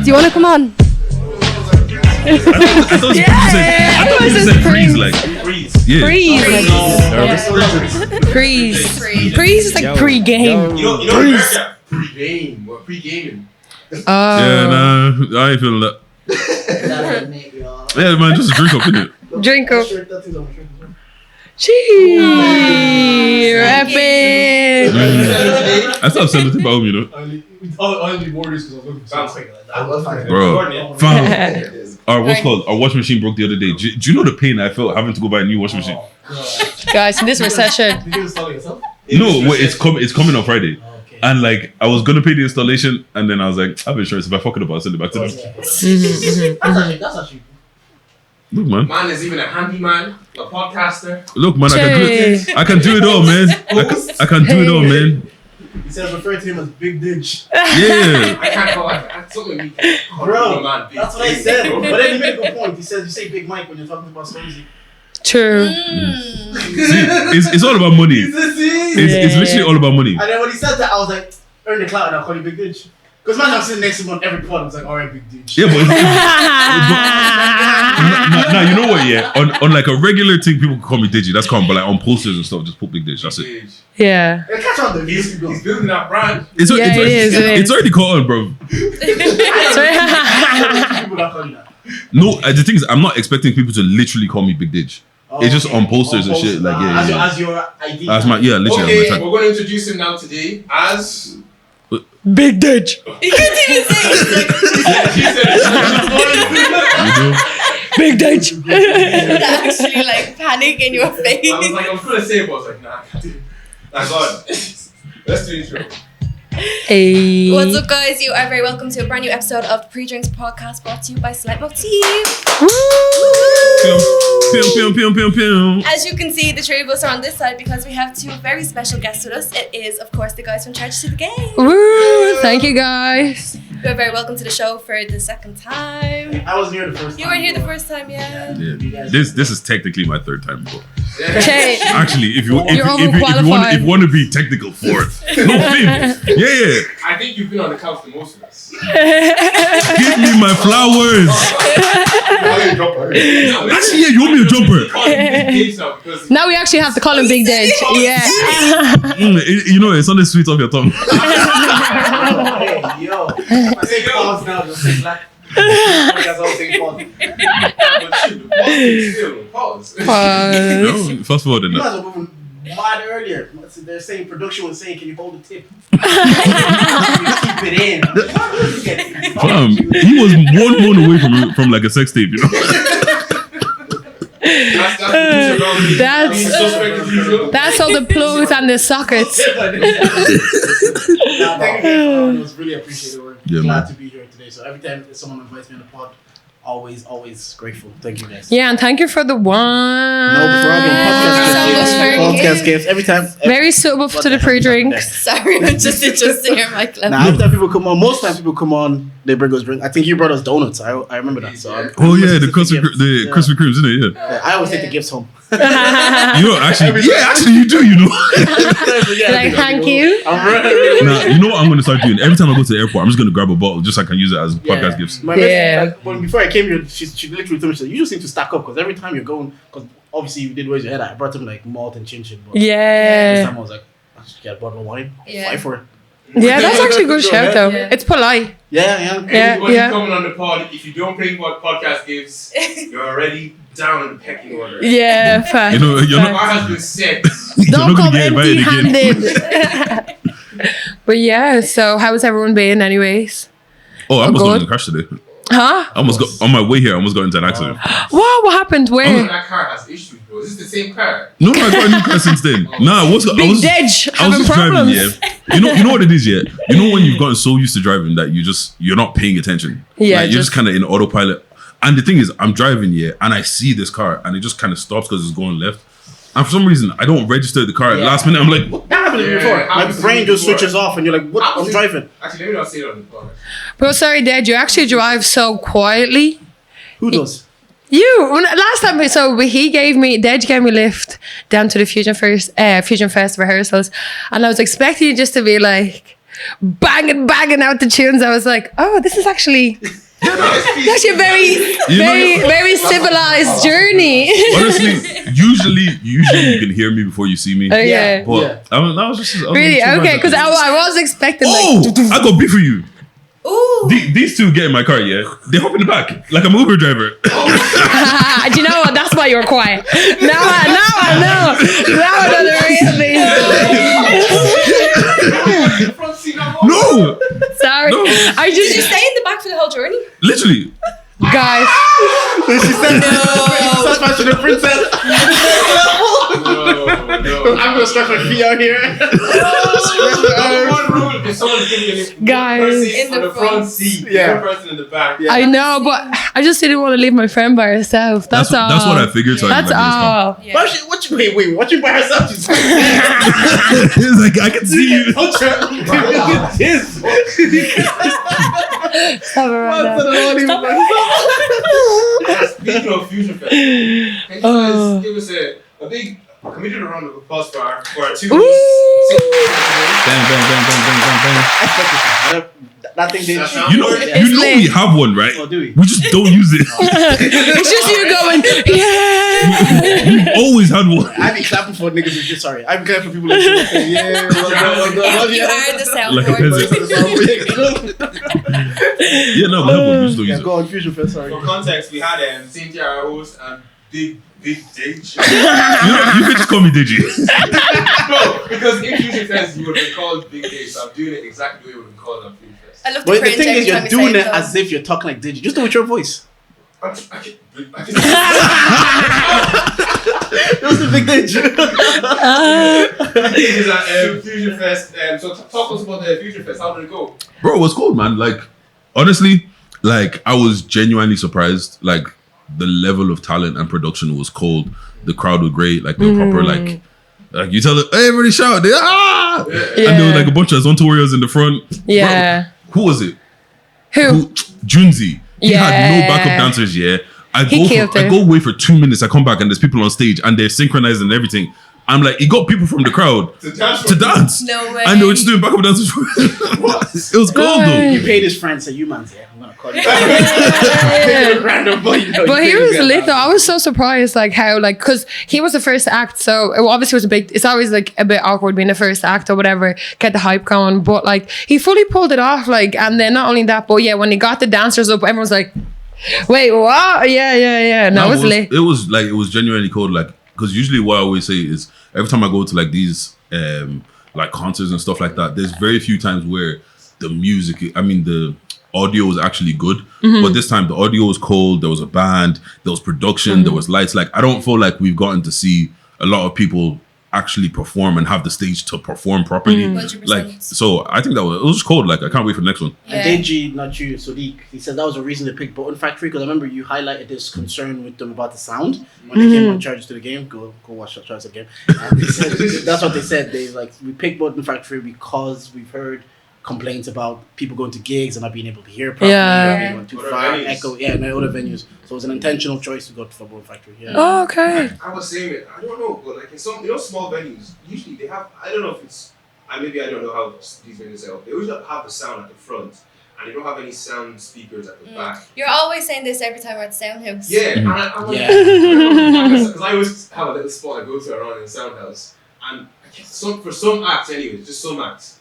Do you want to come on? I thought you said freeze, like Freeze. yeah. Freeze is like pre-game. You know America? Pre-game. We're pre-gaming. Yeah, nah, I ain't feeling that. Yeah, man, just drink up, innit? Drink up. Cheers, epic. I still have 17 at home, you know. Only more this because I was looking for Bro, fam. Our washing machine broke the other day. Do you know the pain I felt having to go buy a new washing machine? Guys, in this recession. Did you install it yourself? No, wait, it's coming on Friday. Okay. And like, I was gonna pay the installation, and then I was like, I have insurance. If I fuck it up, I'll send it back to them. That's actually. Look, man. Man is even a handyman, a podcaster. Look, man, I can do it all, man. I can do it all, man. He says refer to him as Big Dejj. Yeah. I can't call it. That's something we bro, man, that's what I said. But then he made a good point. He says you say Big Mike when you're talking about Stormzy. True. See, it's all about money. It's literally all about money. And then when he said that, I was like, earn the clout and I'll call you Big Dejj. Because man, I'm sitting next to him on every pod. I was like, alright, Big Dejj. Yeah, but now you know what? Yeah, on like a regular thing, people can call me Deji. That's calm. But like on posters and stuff, just put Big Dejj. That's it. Yeah. Catch on the he's building that brand. It's already caught on, bro. No, the thing is, I'm not expecting people to literally call me Big Dejj. It's just on posters and shit. Like as your ID. As my literally. Okay, we're going to introduce him now today as Big Dejj. You can't even say it. Big Dejj. Actually, like panic in your face. I was like, I'm gonna say it, but I was like, nah, I can't do it. Thank God. Let's do the intro. Hey. What's up, guys? You are very welcome to a brand new episode of the Pre-Drinks Podcast, brought to you by Slight Motif. As you can see, the three of us are on this side because we have two very special guests with us. It is, of course, the guys from Charge to the Game. Woo! Thank you, guys. You're very welcome to the show for the second time. I wasn't here the first time. You were here the first time, yeah. This is technically my third time, bro. Okay. Actually, if you want to be technical, fourth. No, fifth. Yeah. I think you've been on the couch the most of us. Give me my flowers. Actually, yeah, you owe me a jumper. Now we actually have to call him Big Dejj. Yeah. You know, it's on the sweet of your tongue. Hey, yo. I say pause now, just say black. That's all saying pause. No, fast forward in You that. guys were moving mad earlier. They're saying production was saying, can you hold the tip? You keep it in. He was one moan away from like a sex tape, you know. That's all the plugs and the sockets. Thank you. It was really appreciated. We're glad to be here today. So every time someone invites me on the pod, always grateful. Thank you, guys. Yeah, and thank you for the wine. No problem. Podcast gifts. Every time. Very suitable to the pre-drinks. Sorry, I'm just adjusting your mic level. Every time people come on, most time people come on, they bring us drinks. I think you brought us donuts. I remember that. So the Krispy Kremes, isn't it? Yeah. I always take the gifts home. You know, actually, you do. You know. Like, thank you. Now, you know what I'm gonna start doing? Every time I go to the airport, I'm just gonna grab a bottle just so I can use it as podcast gifts. My best, before I came here, she literally told me, she said, you just need to stack up because every time you're going, because obviously you did raise your head. I brought them like malt and chin chin. But this time I was like, I should get a bottle of wine. Fight for it. Yeah, that's actually a good shout though. Yeah. It's polite. Anybody coming on the pod, if you don't bring what podcast gives, you're already down in the pecking order. Yeah, fact. You know, our husband's sick. Don't come empty-handed. But yeah, so how has everyone been anyways? Oh, I almost got in a crash today. Huh? I almost got on my way here. I almost got into an accident. What happened? Where? That car has issues, bro. Is this the same car? No, I got a new car since then. Nah, Big Dejj having problems. Driving, yeah. You know what it is, yeah. You know when you've gotten so used to driving that you're not paying attention. Yeah, like, you're just kind of in autopilot. And the thing is, I'm driving, yeah, and I see this car, and it just kind of stops because it's going left. And for some reason, I don't register the car at the last minute. I'm like, what? That happened to me before. My brain just switches off, and you're like, what? I'm driving. Actually, let me not say it on the podcast. Bro, sorry, Dejj, you actually drive so quietly. Who does? You. Last time, Dejj gave me a lift down to the Fusion Fest rehearsals, and I was expecting you just to be like, banging out the tunes. I was like, oh, this is actually a very civilized journey. Honestly, usually you can hear me before you see me. Okay. But I was just Really? Okay, because I was expecting I got beef for you. Ooh. These two get in my car, yeah? They hop in the back like I'm an Uber driver. Do you know what? That's why you were quiet. Now I know. Now I know the real thing. No! Sorry. No. Did you stay in the back for the whole journey? Literally. Guys. She said no. Such the princess. No. I'm gonna stretch my feet out here. One rule if someone's giving you Guys. in the front seat, one person in the back. Yeah. I know, but I just didn't want to leave my friend by herself. That's all. That's what I figured. So That's all. Yeah. Wait, watching by herself? She's It's like, I can see you. Stop it right now. Speaking of Fusion Fest, can you guys give us a big... Can we do a round of applause for our 2 Ooh. weeks? Bang, bang, bang, bang, bang, bang, bang. That thing did. You know we have one, right? Oh, do we? We just don't use it. It's just you going, yeah. We've always had one. I be clapping for niggas who just sorry. I be clapping for people who just say, yeah, well done. You are the Like a soundboard. peasant. Yeah, no, we have one. We just don't use Yeah, it. go on, Fusion Fest, sorry. For context, we had Cynthia, our host, and Big Dejj. You can just call me Deji. No, because in Fusion Fest, you would have been called Big Dejj, so I'm doing it exactly the way it would have been called on Fusion Fest. I love the But the cringe thing every is, you're time you doing say it as if you're talking like Deji. Just do it with your voice. I can That's the big Deji. is at Fusion Fest. So talk us about the Fusion Fest. How did it go? Bro, it was cool, man. Like, honestly, like, I was genuinely surprised. Like, the level of talent and production was cold. The crowd was great. Like, they were proper, like you tell them, hey, everybody shout. They, ah! Yeah. And there was like a bunch of Zonto warriors in the front. Yeah. Bro, who was it? Who? Junzi. He had no Yeah. backup dancers, yeah. I He killed it. go away for 2 minutes. I come back and there's people on stage and they're synchronized and everything. I'm like, he got people from the crowd To dance. to dance. No way. And they were just doing backup dances. It was cool though. Nice. You paid his friends, say, you man's here. I'm gonna call you. Yeah. Random boy, you know, But you he paid was his lit guy. though. I was so surprised, like how, like, because he was the first act, so it obviously was a big. It's always like a bit awkward being the first act or whatever, get the hype going. But like he fully pulled it off, like, and then not only that, but yeah, when he got the dancers up, everyone's like, "Wait, what? Yeah." No, it was lit. It was like, it was genuinely cool. Like, because usually what I always say is every time I go to like these like concerts and stuff like that, there's very few times where the music, I mean the audio is actually good, but this time the audio was cold. There was a band, there was production, there was lights. Like, I don't feel like we've gotten to see a lot of people actually perform and have the stage to perform properly. 100%. Like, so I think it was cold. Like, I can't wait for the next one. Yeah. And Deji, not you, Sadiq, he said that was a reason to pick Button Factory, because I remember you highlighted this concern with them about the sound when they came on charges to the game. Go watch that charges again. And they said, that's what they said. They like, we picked Button Factory because we've heard complaints about people going to gigs and not being able to hear properly, Yeah. or being going too Other far, venues. echo, no other venues. So it was an intentional choice to go for Button Factory. Yeah. Oh, okay. I was saying it. I don't know, but like in some, small venues, usually they have. I don't know if it's. Maybe I don't know how these venues set up. They usually have the sound at the front, and they don't have any sound speakers at the back. You're always saying this every time we're at the Soundhouse. Yeah, and I'm like, Yeah. because I always have a little spot I go to around in the Soundhouse, and for some acts, anyways, just some acts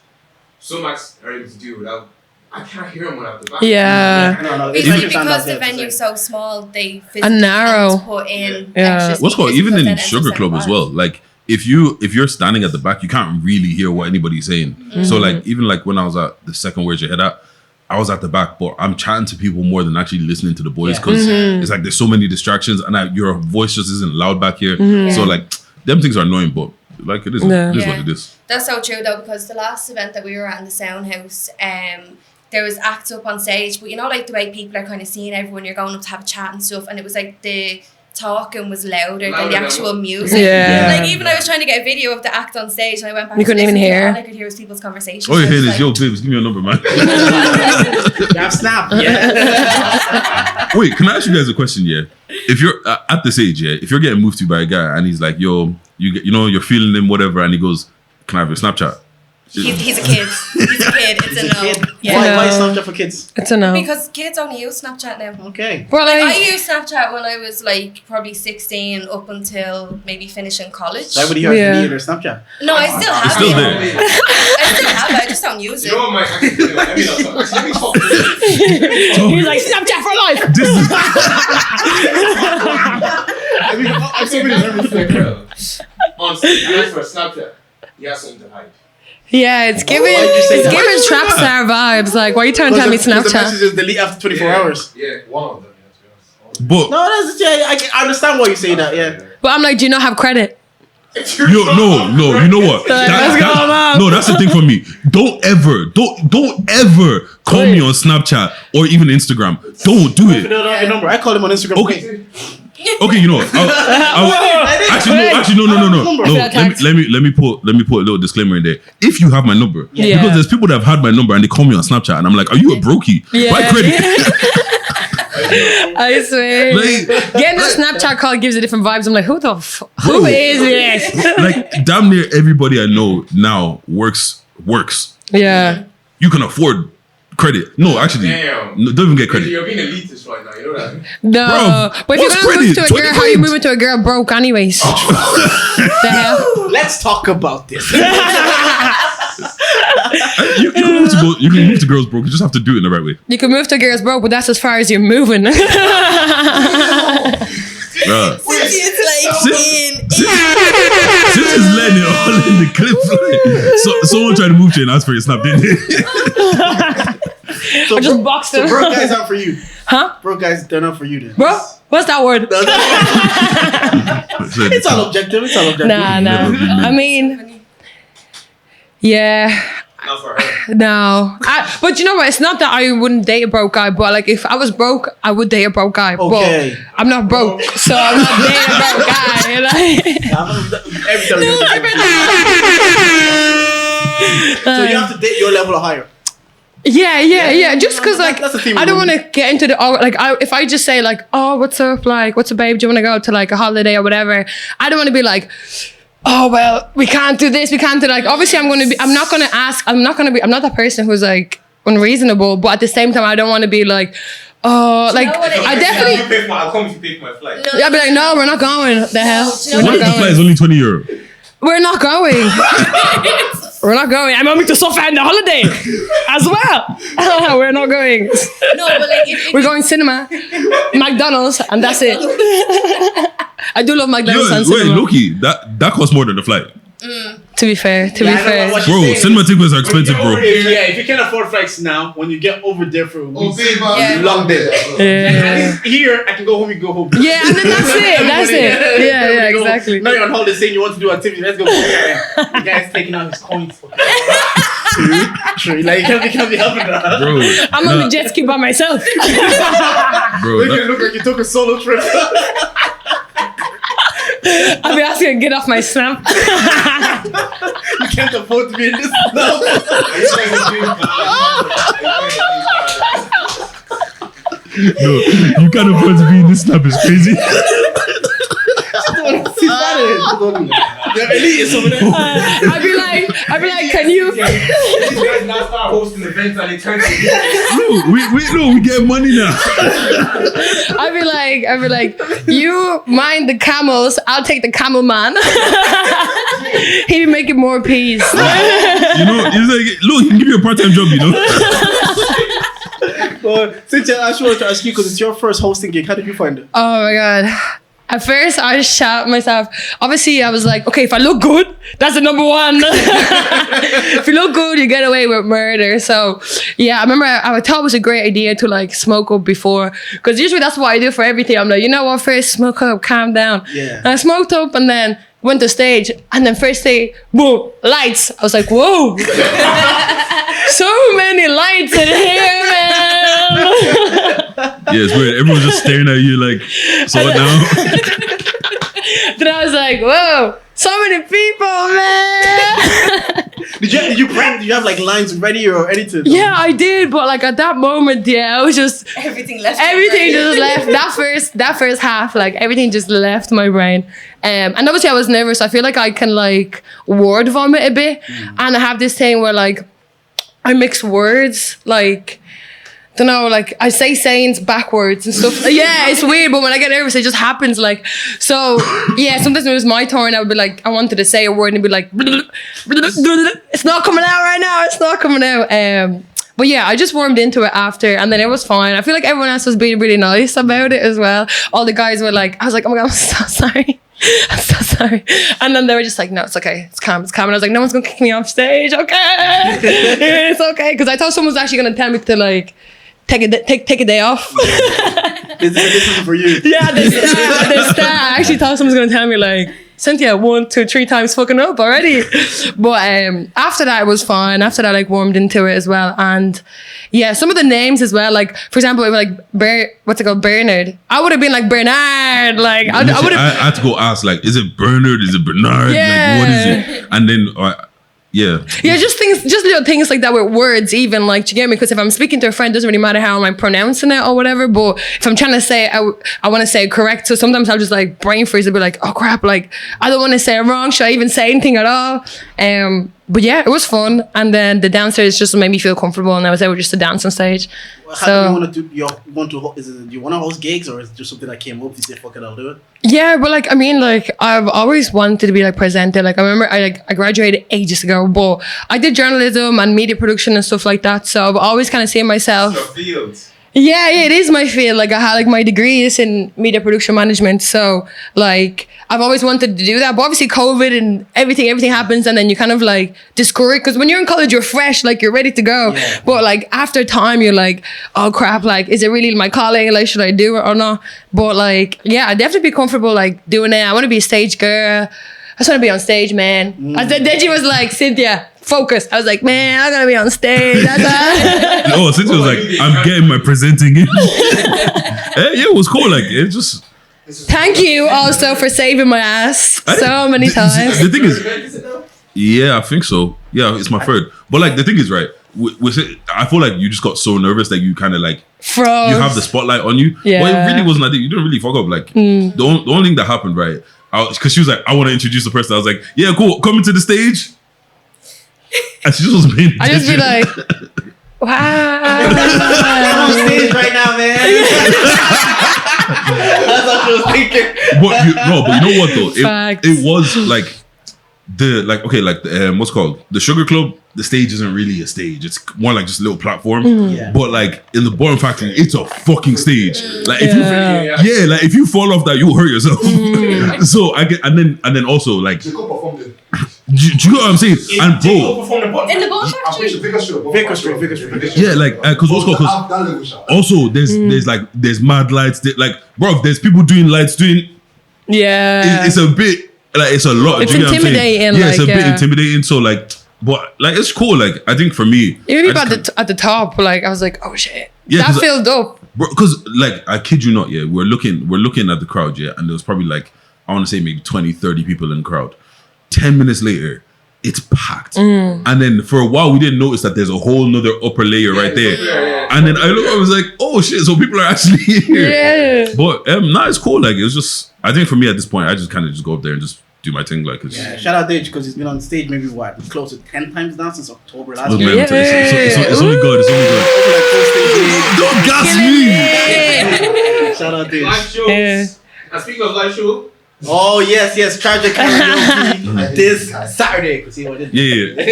are able to do without. I can't hear them when I'm at the back. Yeah. No, It's like your sound because out the there, venue's so small, they physically And narrow. can't put in Yeah. extra What's called speakers even because in then it Sugar ends up Club as sounding well. Like, if you're standing at the back, you can't really hear what anybody's saying. So like, even like when I was at the second Where's Your Head At, I was at the back, but I'm chatting to people more than actually listening to the boys, because it's like there's so many distractions and your voice just isn't loud back here. So like, them things are annoying, but like it is what it is. That's so true though, because the last event that we were at in the Soundhouse, there was acts up on stage, but you know, like the way people are kind of seeing everyone, you're going up to have a chat and stuff, and it was like the talking was louder than the actual music. Yeah. Like even I was trying to get a video of the act on stage, and I went back. You to couldn't even listen to it, hear. All I could hear was people's conversations. All you I was hear is, like, yo, babes, give me your number, man. You have Snap, yeah. Wait, can I ask you guys a question? Yeah, if you're at this age, yeah, if you're getting moved to by a guy and he's like, yo, you're feeling him, whatever, and he goes, can I have your Snapchat? He's a kid. He's a kid. It's a no. Yeah. Why Snapchat for kids? It's a no. Because kids only use Snapchat now. Okay. Well, Like, I like, used Snapchat when I was like probably 16 up until maybe finishing college. So everybody here has deleted their Snapchat. No, I still have still it. there. I still have it. I just don't use You it. know what my actually let me talk. he's like, Snapchat for life. I'm so many on for Snapchat. You have something to hide. Yeah, it's giving trap star vibes. Like, why are you trying to tell me The Snapchat? messages delete after 24 hours. Yeah, one of them. But No, that's I understand why you say that. Yeah. But I'm like, do you not have credit? no, you know what? Let's go now. No, that's the thing for me. Don't ever call me on Snapchat or even Instagram. Don't do it. I don't have your number. I call him on Instagram. Okay, you know what? Actually, no. Let me put a little disclaimer in there. If you have my number, Yeah. because there's people that have had my number and they call me on Snapchat, and I'm like, are you a brokey? Yeah. Buy credit. I swear. Like, Getting a Snapchat call gives it different vibes. I'm like, who Bro. is this? like damn near everybody I know now works. Yeah. You can afford credit. No, actually, Damn. no, don't even get credit. You're being elitist right now. You know that. No. Bro, But if you're what's gonna move credit? to a girl, 20 how are you quid? moving to a girl broke anyways? The hell? Let's talk about this. You can move to girls broke. You just have to do it in the right way. You can move to girls broke, but that's as far as you're moving. Bruh. It's like Since it's letting it all in the clip, so someone tried to move to you and ask for your snap, didn't they? So I just boxed So him. broke guys aren't for you. Huh? Broke guys, they're not for you then. Bro, what's that word? It's all objective. It's all objective. Nah. I mean, yeah. Not for her. No. But you know what? It's not that I wouldn't date a broke guy, but like if I was broke, I would date a broke guy. Okay. But I'm not broke, so I'm not dating a broke guy. Like, Every time you So you have to date your level or higher. yeah. Just because like that's the theme I of don't the want to get into the if I just say like, oh, what's up? Like, what's up, babe? Do you want to go to like a holiday or whatever? I don't want to be like, oh well, we can't do this, we can't do like. Obviously, I'm not that person who's like unreasonable, but at the same time, I don't want to be like, oh, like know what it I is? definitely. I'll come if you pay for my flight. I'll be like, no, we're not going. The hell, do you know we're What not if the flight is going. only €20? We're not going. We're not going. I'm going to suffer in the holiday as well. We're not going. No, but like if We're going cinema, McDonald's, and that's it. I do love McDonald's and Wait, cinema. Loki, that costs more than the flight. To be fair. I know what you're Bro, saying. cinema tickets are expensive, bro. If you can't afford flights now, when you get over there for a week, Yeah. long day. Yeah. Here, I can go home, you go home. Yeah, and then that's it. That's it. Yeah, Go home. exactly. Now you're on holiday saying you want to do activity. Let's go. The guy's taking out his coins. True. Like, you can't be helping that. Bro, I'm on the jet ski by myself. bro, Make it look like you took a solo trip. I'll be asking to get off my snap. You can't afford to be in this now. no, you can't afford to be in this snap, it's crazy. I'd be like, can you? These guys now start hosting events and it turns into we get money now. I'd be like, you mind the camels, I'll take the camel man. He'd be making more peas. You know, it's like, look, he can give you a part-time job, you know. Well, Cynthia, I actually wanted to ask you because it's your first hosting gig. How did you find it? Oh my god. At first, I just shot myself. Obviously, I was like, okay, if I look good, that's the number one. If you look good, you get away with murder. So, yeah, I remember I thought it was a great idea to like smoke up before. Because usually that's what I do for everything. I'm like, you know what, first smoke up, calm down. Yeah. And I smoked up and then went to stage. And then first day, boom, lights. I was like, whoa. So many lights in here, man. Yeah, it's weird. Everyone's just staring at you like, so what now? Then I was like, whoa, so many people, man. Did you prep? Did you have like lines ready or anything? Yeah, I did, but like at that moment, yeah, I was just Everything left. everything just left. That first half, like everything just left my brain. And obviously I was nervous. I feel like I can like word vomit a bit, and I have this thing where like I mix words, like. Don't know, like I say sayings backwards and stuff. Yeah, it's weird, but when I get nervous, it just happens. Like, so yeah, sometimes when it was my turn, I would be like, I wanted to say a word and be like, it's not coming out right now. It's not coming out. But yeah, I just warmed into it after, and then it was fine. I feel like everyone else was being really nice about it as well. All the guys were like, I was like, oh my God, I'm so sorry. I'm so sorry. And then they were just like, no, it's okay. It's calm. It's calm. And I was like, no one's going to kick me off stage. Okay. It's okay. Because I thought someone was actually going to tell me to like, take a day off. This is for you. Yeah, the star. I actually thought someone was going to tell me like, Cynthia, 1, 2, 3 times fucking up already. But after that, it was fine. After that, I like warmed into it as well. And yeah, some of the names as well. Like, for example, like Bernard. I would have been like Bernard. Like, I would have. I had to go ask, like, is it Bernard? Is it Bernard? Yeah. Like, what is it? And then, yeah, just little things like that with words, even like, do you get me? Because if I'm speaking to a friend, it doesn't really matter how I'm pronouncing it or whatever. But if I'm trying to say it, I want to say it correct. So sometimes I'll just like brain freeze and be like, oh crap, like I don't want to say it wrong. Should I even say anything at all? But yeah, it was fun. And then the dancers just made me feel comfortable, and I was able just to dance on stage. How do you want to do? Do you want to host gigs, or is it just something that came up? You say, "Fuck it, I'll do it." Yeah, but like I mean, like I've always wanted to be like presenter. Like I remember, I graduated ages ago, but I did journalism and media production and stuff like that. So I've always kind of seen myself. Your fields. Yeah, it is my field. Like I had like my degree is in media production management. So like I've always wanted to do that. But obviously COVID and everything happens, and then you kind of like discourage, because when you're in college, you're fresh, like you're ready to go. Yeah. But like after time, you're like, oh crap, like is it really my calling? Like should I do it or not? But like yeah, I'd definitely be comfortable like doing it. I want to be a stage girl. I just want to be on stage, man. I said, Deji was like, Cynthia, focus. I was like, man, I'm gonna be on stage. That's all. Oh, Cynthia was like, I'm getting my presenting in. Yeah, it was cool. Like, it just. Thank you also for saving my ass so many times. The thing is, yeah, I think so. Yeah, it's my third. But like, the thing is, right? With it, I feel like you just got so nervous that you kind of like Froze. you have the spotlight on you. Yeah. But it really wasn't like that. You didn't really fuck up. Like the only thing that happened, right? Because she was like, I want to introduce the person. I was like, yeah, cool. Coming to the stage. And she just wasn't paying attention. I just be like, wow. I'm on stage right now, man. That's what I was thinking. But you know what though? Facts. It was like what's it called? The Sugar Club. The stage isn't really a stage. It's more like just a little platform. Yeah. But like in the Bottom Factory, it's a fucking stage. Like if Yeah. like if you fall off that, you'll hurt yourself. So I get, and then also like, do Jacob performed it. you get what I'm saying? And bro, Jacob performed In the Bottom I'm Factory? pretty sure Vicar Street. yeah, like because what's called? Have that level shot. Also, there's mad lights. Like, bro, there's people doing lights doing. Yeah. It's a bit like it's a lot. It's do you get what I'm saying? intimidating, Yeah, it's a like, bit yeah. intimidating. So like, but like it's cool. Like I think for me, Even I at just at the top, like I was like, oh shit. Yeah, That 'cause filled up. because like I kid you not, yeah, we're looking at the crowd, yeah, and there was probably like I want to say maybe 20, 30 people in the crowd. 10 minutes later, it's packed. And then for a while we didn't notice that there's a whole nother upper layer right there. Yeah. And then I was like, oh shit, so people are actually here. Yeah. But nah, it's cool. Like it was just I think for me at this point, I just kind of just go up there and just do my thing. Like it's Yeah, shout out Dejj because he's been on stage maybe close to 10 times now since October last look, year. man, it's only good. It's only good. Over like 4 stage Don't gas me. gigs. Shout out Dejj. Live shows. Yeah. And speaking of live show, Oh yes, Tragic Karaoke this Saturday. Because he did. Yeah.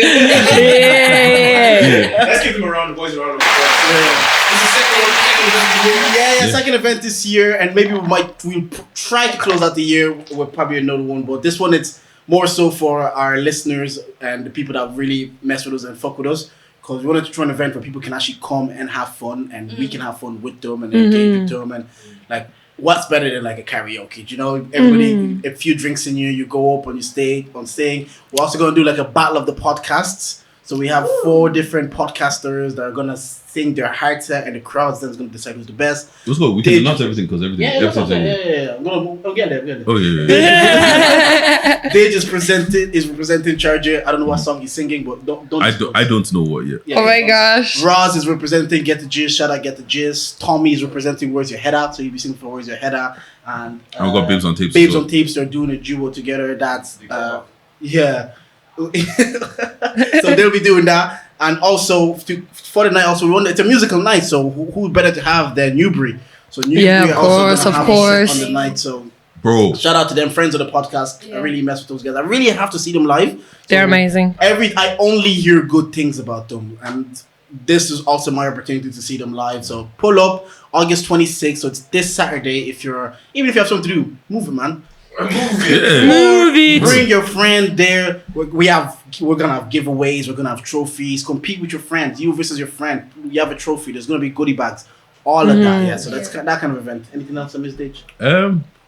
Yeah. let's give them a round of boys around of applause. This is the second event of the year. Yeah, second event this year, and maybe we'll try to close out the year with probably another one, but this one it's more so for our listeners and the people that really mess with us and fuck with us, because we wanted to throw an event where people can actually come and have fun, and we can have fun with them and engage with them, and like what's better than like a karaoke? You know, everybody, a few drinks in you go up on your stage on stage. We're also gonna do like a battle of the podcasts. So we have 4 different podcasters that are gonna sing their hearts out, and the crowd's then gonna decide who's the best. Let's go. We can announce everything because everything. That's everything's okay. in. Yeah. I'll get there. Oh yeah. Dejj is representing Charger. I don't know what song he's singing, but don't. I don't know what yet. Yeah, Oh my gosh. Roz is representing Get the Gist. Shout out Get the Gist. Tommy is representing Where's Your Head At. So he'll be singing for Where's Your Head At. And we got Babes on Tapes. Babes on Tapes. They're doing a duo together. That's yeah. So they'll be doing that. And also for the night, it's a musical night. So who better to have than Newbury? So Newbury Of course. on the night. So Bro, shout out to them, friends of the podcast. Yeah. I really mess with those guys. I really have to see them live. They're amazing. I only hear good things about them, and this is also my opportunity to see them live. So pull up August 26th. So it's this Saturday. Even if you have something to do, move it, man. yeah. Movie. Bring your friend there. We're gonna have giveaways. We're gonna have trophies. Compete with your friends. You versus your friend. You have a trophy. There's gonna be goodie bags. All of that. Yeah. So that's that kind of event. Anything else, Miss Dejj?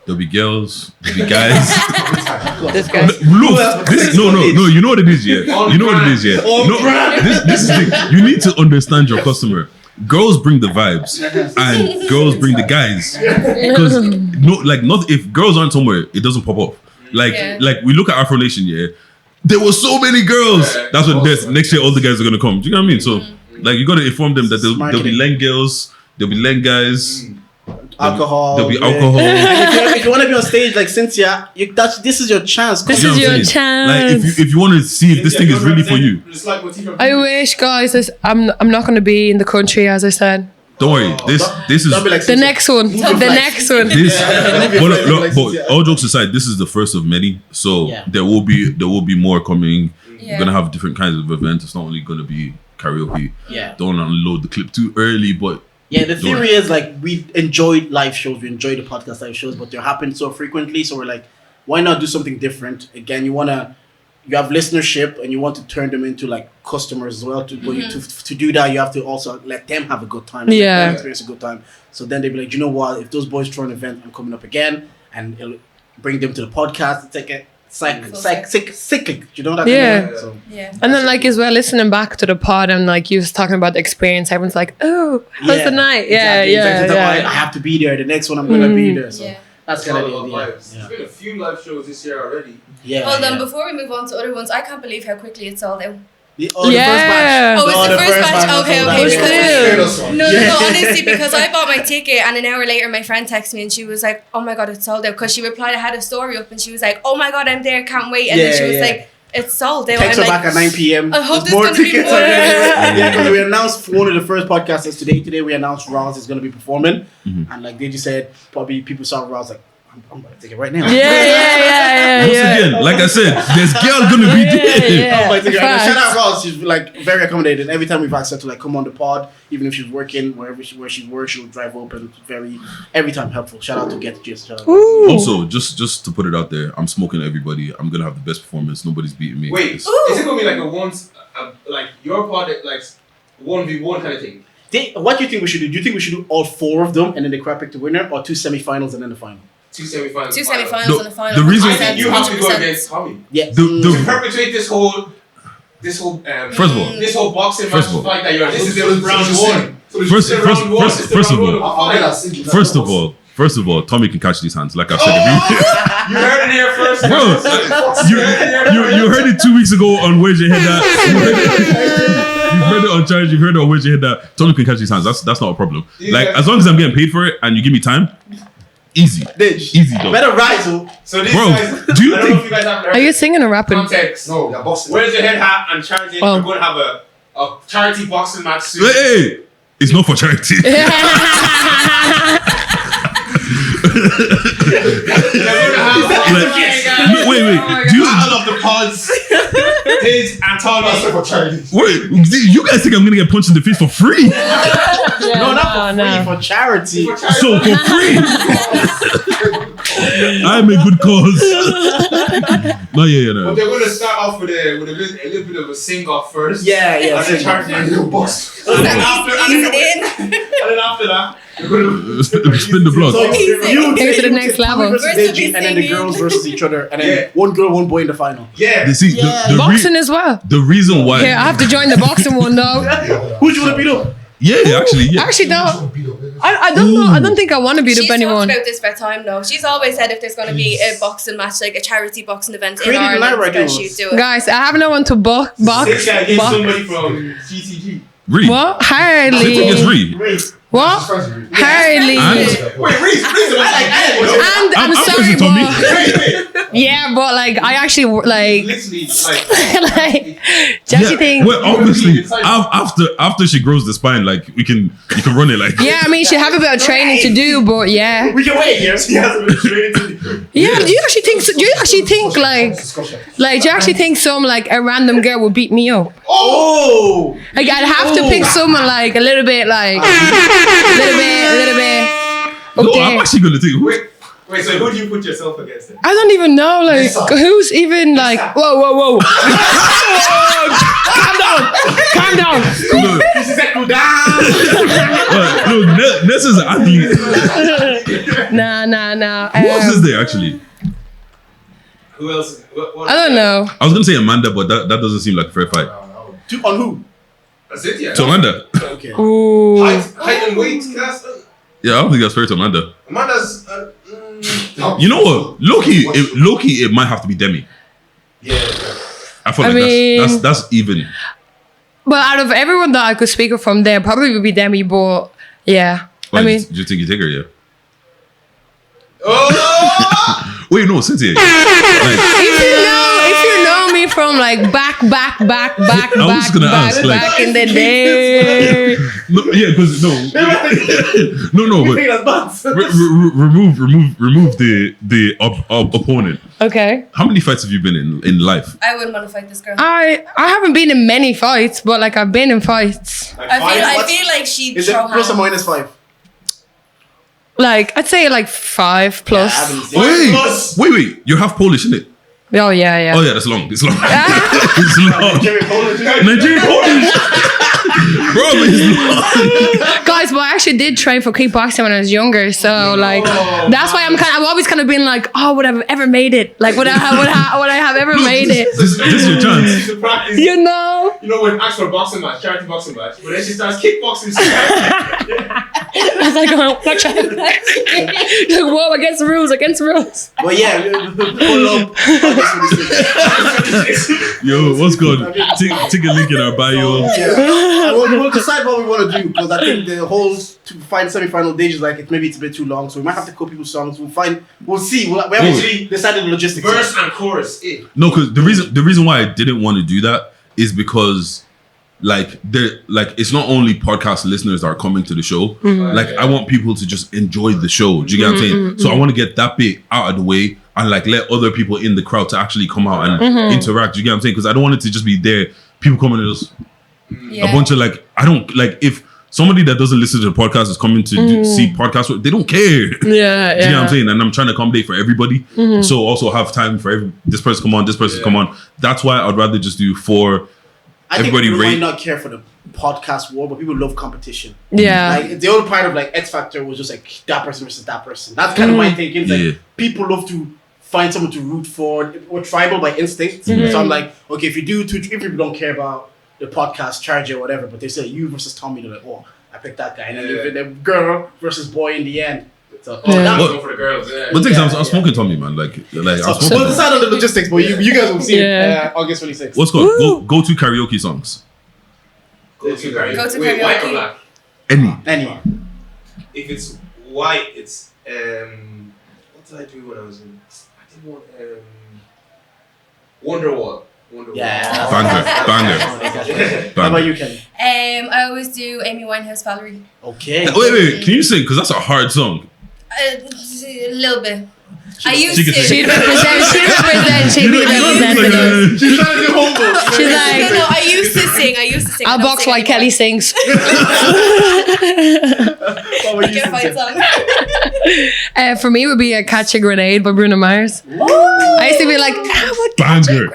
There'll be girls, there'll be guys. This guy. Look, no. You know what it is, yeah. You know what it is, yeah. No, this is the thing. You need to understand your customer. Girls bring the vibes, and girls bring the guys. Because not if girls aren't somewhere, it doesn't pop up. Like we look at Afro Nation, yeah. There were so many girls. That's what next year all the guys are gonna come. Do you know what I mean? So like you gotta inform them that there'll be Len girls, there'll be Len guys. Alcohol. There'll be alcohol. If you want to be on stage like Cynthia, this is your chance. This You know is what I'm your saying? chance. Like if you want to see if this thing is really for you, I wish, guys. I'm not going to be in the country, as I said. don't worry. This is Don't be like The Cynthia. next one. The next one. this. Like But Cynthia. all jokes aside, this is the first of many. So Yeah. there will be more coming. Yeah. We're gonna have different kinds of events. It's not only gonna be karaoke. Yeah. Don't unload the clip too early, but Yeah, the theory is like we enjoyed live shows, we enjoy the podcast live shows, but they happen so frequently. So we're like, why not do something different? Again, you have listenership and you want to turn them into like customers as well. To do that, you have to also let them have a good time. Let Yeah. them experience a good time. So then they'd be like, you know what? If those boys throw an event, I'm coming up again, and it'll bring them to the podcast. It's like a cyclic. You know that? Yeah. Kind of, so. Yeah. And then, like, as well, listening back to the pod and, like, you was talking about the experience, everyone's like, oh, how's the night? Yeah, exactly. Exactly. yeah. I have to be there. The next one, I'm going to be there. So Yeah. that's kind of the idea. There's been a few live shows this year already. Yeah. Well, then yeah. before we move on to other ones, I can't believe how quickly it's sold out. The Yeah. first batch. Oh, it's the first batch? was Okay, sold okay, out. because- Yeah. No, honestly, because I bought my ticket and an hour later my friend texted me and she was like, oh my God, it's sold out. Because she replied, I had a story up and she was like, oh my God, I'm there, can't wait. And then she was like, it's sold out. Text I'm her like, back at 9 p.m. I hope There's there's gonna be tickets more. available. Yeah, because we announced one of the first podcasters today. Today we announced Roz is going to be performing. And like Deji said, probably people saw Roz like, I'm going to take it right now. Yeah. once again, like I said, there's girl gonna be there. Yeah. I'm like, Facts. shout out Roz. She's like very accommodating. Every time we've asked her to like come on the pod, even if she's working where she works, she'll drive up and every time helpful. Shout out to Get the Gist. Shout out. Ooh. Also, just to put it out there, I'm smoking everybody. I'm gonna have the best performance. Nobody's beating me. Wait, It's- is it gonna be like your part, like 1v1 kind of thing? What do you think we should do? Do you think we should do all 4 of them and then the crowd pick the winner, or 2 semifinals and then the final? 2 semifinals. 2 semifinals The- and a final. the reason- I think you have to go 100%. against Tommy Yeah. The- to perpetuate this whole First of all, this whole boxing First match of all. fight that you're. This is the round one. First of all, First of all, Tommy can catch these hands. Like I said, You heard it here first, bro. You heard it 2 weeks ago on Where's Your Head At. You heard it on Charge. You heard it on Where's Your Head At. Tommy can catch these hands. That's not a problem. Like as long as I'm getting paid for it and you give me time, easy, Dejj. easy though. Better rise, oh. So these Bro, guys, do you I don't know think- if you guys have heard Are you singing or rapping? context. No, they're boxing. Where's Your Head Hat and charity? Oh. We're going to have a charity boxing match soon. Hey, it's not for charity. No, wait. Do you Battle of the Pods. Dejj and Tommy. for charity. wait? You guys think I'm gonna get punched in the face for free? No, not for free, for charity. So for free, I'm a good cause. No, yeah, But no. they're going to start off with a little bit of a sing off first. Yeah, And then sing-off. charity. Little box. And then Ease it in. after after that, you're gonna Spin the block. So you Take it to the next level. versus Deji, and then the girls versus each other, and then one girl, one boy in the final. yeah. You see, the Boxing as well. the reason why. Yeah, I have to join the boxing one though. Who'd you want to beat up? Yeah, actually, yeah. Actually, no. I don't know. I don't think I want to beat She's up anyone. talked about this for time though. She's always said if there's going to be a boxing match, like a charity boxing event in Created an Ireland, Irish then duos. she'd do it. Guys, I have no one to box. This guy against Box. somebody from GTG. Reed. What? Cynthia gets Hardly. Reed. What? Hardly. And Wait, Reese, I like that. And I'm I'm sorry, versus Tommy. but yeah, but like I actually like Literally, like, like Jesse thinks. well, obviously, after she grows the spine, like you can run it like. Yeah, I mean she have a bit of training to do, but yeah. We can wait here. she hasn't been trained to Yeah, do you actually think like do you actually think some like a random girl would beat me up? Oh! Like I'd have to pick someone like a little bit No, okay. I'm actually gonna take. Wait, so who do you put yourself against then? I don't even know, like, who's even like, whoa. Calm down. No, Ness is an athlete. Nah. Who else is there actually? Who else? What I don't know. I was gonna say Amanda, but that doesn't seem like a fair fight. On who? That's it, yeah. To Amanda. Okay. Ooh. Height and weight, class. Yeah, I don't think that's fair to Amanda. Amanda's. You know what? Loki, it might have to be Demi. Yeah. I feel I like mean- that's even. But out of everyone that I could speak of from there, probably would be Demi, but yeah. Why, I mean, do you think you take her? Yeah. Oh! Wait, no, Cynthia. Like, if you know me from like back I was gonna ask, like- back in the day. no, yeah, because no, but Think that's nuts. remove the opponent. Okay. How many fights have you been in life? I wouldn't want to fight this girl. I haven't been in many fights, but like I've been in fights. I feel like she'd Is it throw plus or hands. minus 5? Like I'd say like 5 plus. I haven't seen Wait, you're half Polish, isn't it? Oh yeah. Oh yeah, that's long. It's long. It's long. Nigerian Polish. Bro, it's long. Guys, but I actually did train for kickboxing when I was younger, so like that's why I've always kind of been like, oh, would I have ever made it? Like would I have ever made it? This is your chance. To practice. You know? You know, when asked for a boxing match, charity boxing match, but then she starts kickboxing. I was like, oh, watch out. Like, whoa, against the rules. But yeah, pull up. Yo, what's good? Take a link in our bio. Yeah. We'll decide what we want to do because I think the whole to find semi-final Dejj is like it's a bit too long, so we might have to cut people's songs. We'll see. We haven't really decided the logistics. Verse and chorus. No, because the reason why I didn't want to do that is because it's not only podcast listeners that are coming to the show. Like I want people to just enjoy the show. Do you get what I'm saying? So I want to get that bit out of the way and like let other people in the crowd to actually come out and interact. Do you get what I'm saying? Because I don't want it to just be there. People coming to just a bunch of like I don't like if somebody that doesn't listen to the podcast is coming to see podcasts. They don't care. Yeah, Do you get what I'm saying? And I'm trying to accommodate for everybody. So also have time for this person come on, this person come on. That's why I'd rather just do 4. I think Everybody people rate- might not care for the podcast war, but people love competition. Yeah. Like the old part of like X Factor was just like that person versus that person. That's kind of my thinking. It's Yeah. like people love to find someone to root for. We're tribal by instinct. So I'm like, okay, if people don't care about the podcast charge or whatever, but they say you versus Tommy, they're like, oh, I picked that guy. And then the girl versus boy in the end. So, Yeah. Go for the girls. Yeah. But things I'm smoking Tommy, man. Like I'm we'll smoking. decide on the logistics, but you guys will see Yeah. it August 26th. What's good? Go to karaoke songs. Go to karaoke. Go to Wait, white karaoke. or black? Any. Anyone. If it's white, it's what did I do when I was in? I did one Wonderwall. Yeah. Banger. How about you, Kelly? I always do Amy Winehouse Valerie. Okay. Wait. Can you sing? Because that's a hard song. A little bit. I used She can to. sing. She'd be representing. She's trying to do homework. She's like, No, I used to sing. I'll I don't box sing while anymore. Kelly sings. What were you Get fight saying? song. For me, it would be a Catch a Grenade by Bruno Mars. I used to be like, Banger.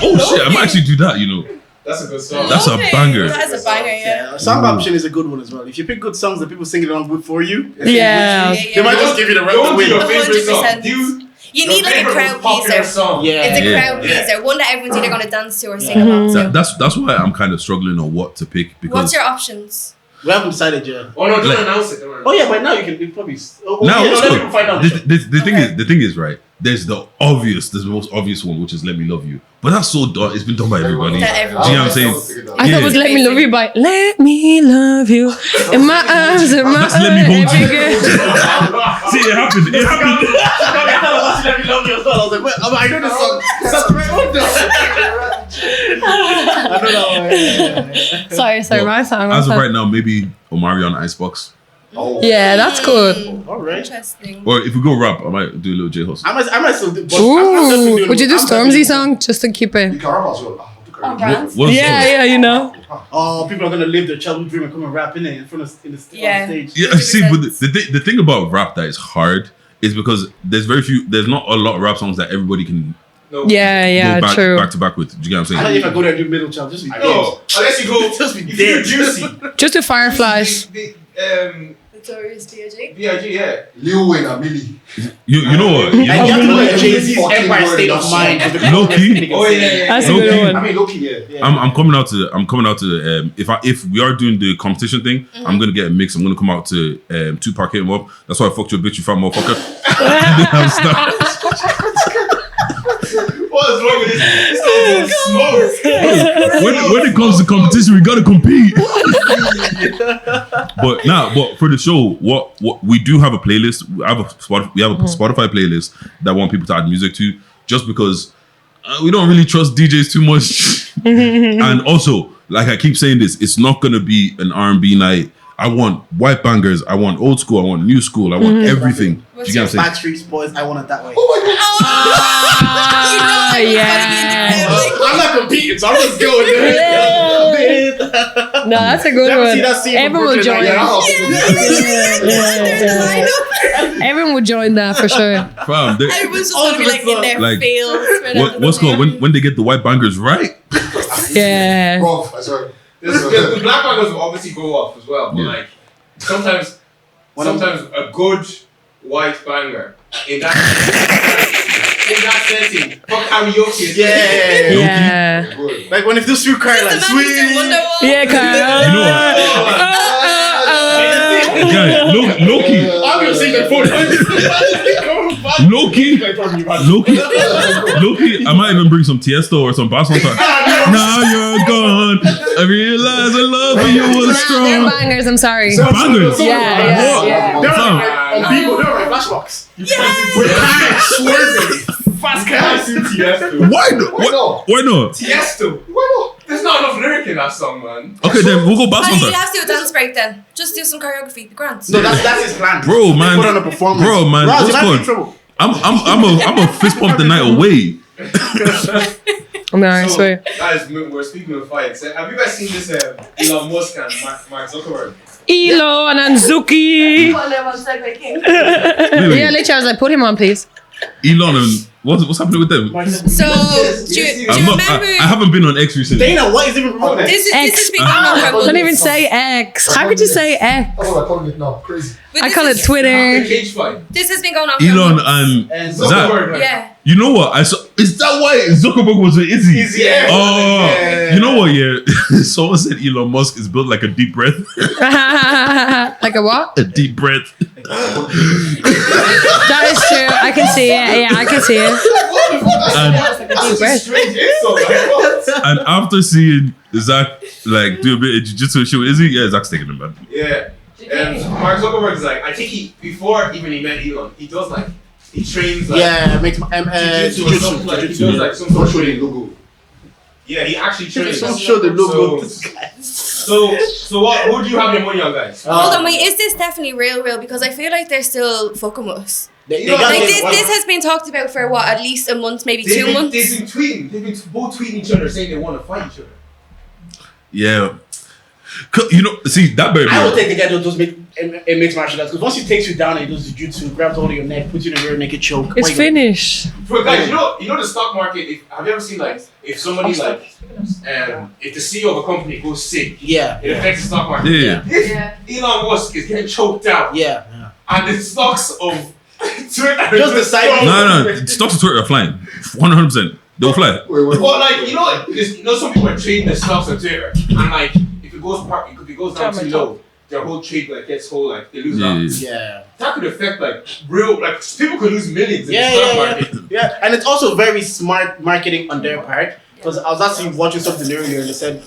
Oh shit! I might actually do that. You know. That's a good song. That's a banger. That is a banger, yeah. Song option is a good one as well. If you pick good songs that people sing along with for you, Yeah. they might just give you the right Don't do win. your favorite song. 100%. Your You need like a favorite crowd most popular pleaser. song. Yeah. It's a Yeah. crowd pleaser. One that everyone's either going to dance to or sing Mm-hmm. along to. That's why I'm kind of struggling on what to pick because What's your options? We haven't decided yet. Oh no, don't Like- announce it. Don't announce Oh yeah, but now you can probably. now yeah, let's let go. people find out. The thing is right. There's the most obvious one, which is "Let Me Love You," but that's so done. It's been done by everybody. That Do everyone- you know what I'm saying? I thought it was "Let Me Love You" by "Let Me Love You" in my arms, in my That's "Let Me Hold You." arms. See, it happened. It happened. Let me love you as well. I was like, wait, I know this song. That's the right one. I know that one. Sorry, my song. As of right now, maybe Omari on Icebox. Oh. Yeah, that's good. All right. Interesting. Or if we go rap, I might do a little J Hustle. I might still do. But Ooh, would you do Stormzy song just to keep You it? can rap as well. Oh, Grant. What's Yeah, you know. Oh, people are gonna live their childhood dream and come and rap in it in front of on Yeah. stage. Yeah, see, but the thing about rap that is hard is because there's not a lot of rap songs that everybody can No. Yeah, go true. back to back with. Do you get what I'm I saying? think if I go there and do middle child, just be dead. No, unless you go. Just be if you dead. do Juicy. Just do Fireflies. Notorious B.I.G. B.I.G. Yeah. Lil Wayne and Millie. You know what? And you have to look at Oh, Jay-Z's fucking Empire word, State of that's Mind. so- with the Low key. confidence he can Oh say. yeah. That's a Low good key. one. I mean, Loki, yeah. I'm coming out to if we are doing the competition thing, I'm gonna get a mix. I'm gonna come out to Tupac hit him up. That's why I fucked your bitch, you fat motherfucker. I'm stuck. What is wrong with this? This is smoke. when it comes to competition, we gotta compete. but for the show, what we do have a playlist. We have a Spotify playlist that want people to add music to, just because we don't really trust DJs too much. And also, like I keep saying this, it's not gonna be an R&B night. I want white bangers. I want old school. I want new school. I want everything. What's Do you get what I'm saying? Backstreet Boys, I want it that way. Ah, yeah. I'm not competing, so I'm just going there. No, that's a good Never one. see that scene from Everyone would Brooklyn join. Nine-Nine. Everyone would join that for sure. Fam, Everyone's just gonna be like in their Like, fields. what's called when they get the white bangers right? Yeah. Bro, I swear. The black bangers will obviously go off as well, but Yeah. like sometimes a good white banger in that setting, fuck karaoke. Is Yeah. Yeah. Good. Like when if this you cry like sweet. Yeah, Carl. You know what? Guy, Loki. I'm gonna sing like 40. Loki, I might even bring some Tiesto or some bass on top. Now you're gone. I realize I love for you was Nah, they're strong. bangers, I'm sorry. Bangers. Yeah. They're Fam. like on people, they're like flashbacks. With cars swerving. Fast cars. Tiesto. Why not? Why not? Tiesto. Why not? There's not enough lyric in that song, man. Okay, then we'll go bass on You top. have to do a dance break then. Just do some choreography. The grants. No, that's his plan. Bro, They man. Put on a performance. Bro, man, Raz, what's you might be in called? trouble. I'm a fist pump the night away. I'm sorry, I swear. Guys, we're speaking of fights. Have you guys seen this Elon Musk and Mark Zuckerberg? Elon and Zuki. Wait. Yeah, literally, I was like, put him on, please. Elon and what's happening with them? So, do you remember? I haven't been on X recently. Dana, what is even wrong with This X. has been going on for Don't months. even say X. How could you say X? That's what I'm calling it now. Crazy. But I this call it is- Twitter. Cage fight. This has been going on for Elon months. and Zuckerberg. Zach. Zuckerberg. Yeah. You know what? I saw. Is that why Zuckerberg was with Izzy? Izzy, yeah. Oh, Yeah. you know what? Yeah, someone said Elon Musk is built like a deep breath. Like a what? A deep breath. That is true. I can see it. Yeah, I can see it. And, Breath. Strange insult. Like, what? and after seeing Zach like do a bit of jiu-jitsu and shit with Izzy, yeah, Zach's taking him, man. Yeah. Mark Zuckerberg is like, I think before even he met Elon, he does like, he trains like, Yeah, makes jiu-jitsu or something like, he jiu-jitsu. does like some sort Don't of show the training. logo. Yeah, he actually trains. Don't show the logo. So what? Who do you have your money on, guys? Hold on, wait. Is this definitely real? Because I feel like they're still fucking with us. They Elon, got Like it. this has been talked about for what, at least a month, maybe 2 months. They've been tweeting. They've been both tweeting each other saying they want to fight each other. Yeah. You know, see that better. I would take the guy that does mixed martial arts because once he takes you down and he does jiu-jitsu, grabs hold of your neck, puts you in a rear naked choke. It's finished. For guys, you know the stock market. Have you ever seen like if somebody like if the CEO of a company goes sick, Yeah. it affects the stock market. Yeah. If Elon Musk is getting choked out, Yeah. and the stocks of Twitter Just decide. No. Stocks of Twitter are flying. 100%. They'll fly. Wait. Well, like you know, some people are trading the stocks on Twitter, and like if it goes down too low, their whole trade like gets whole like they lose out. Yeah. That could affect like real like people could lose millions in the stock market. Yeah, and it's also very smart marketing on their part because I was actually watching something earlier and they said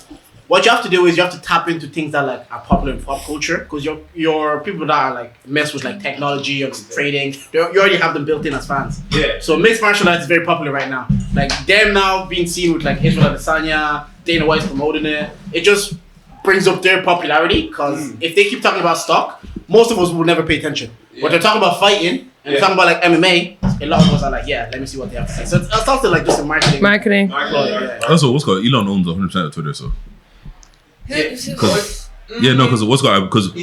what you have to do is you have to tap into things that like are popular in pop culture because your people that are like mess with like technology or trading, you already have them built in as fans. Yeah. So mixed martial arts is very popular right now. Like them now being seen with like Israel Adesanya, Dana White's promoting it. It just brings up their popularity because if they keep talking about stock, most of us will never pay attention. But they're talking about fighting and they're talking about like MMA. A lot of us are like, yeah, let me see what they have to say. So it's something like just a marketing. Also, what's called Elon owns 100% of Twitter, so. Because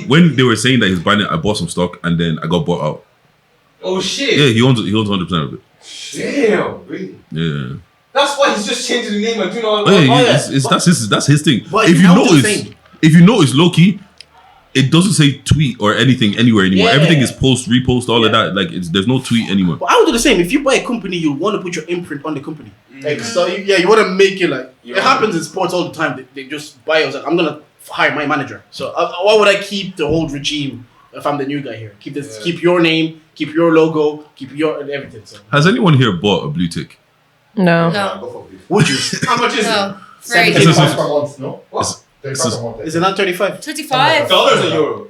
when they were saying that he was buying it, I bought some stock and then I got bought out. Oh shit! Yeah, he owns 100% of it. Damn, really? Yeah. That's why he's just changing the name and doing all that. That's his thing. But if you notice, low key, it doesn't say tweet or anything anywhere anymore. Yeah. Everything is post, repost, all of that. Like there's no tweet anymore. But I would do the same. If you buy a company, you want to put your imprint on the company. Like, so you want to make it like it happens in sports all the time. They just buy it. Like, I'm gonna hire my manager. So why would I keep the old regime if I'm the new guy here? Keep your name, keep your logo, keep your everything. So Has anyone here bought a blue tick? No. would you? How much is No. it? Free. It's just- 35 per month, no? What? 35 per month. Is it not 35? 35. Dollars or euro?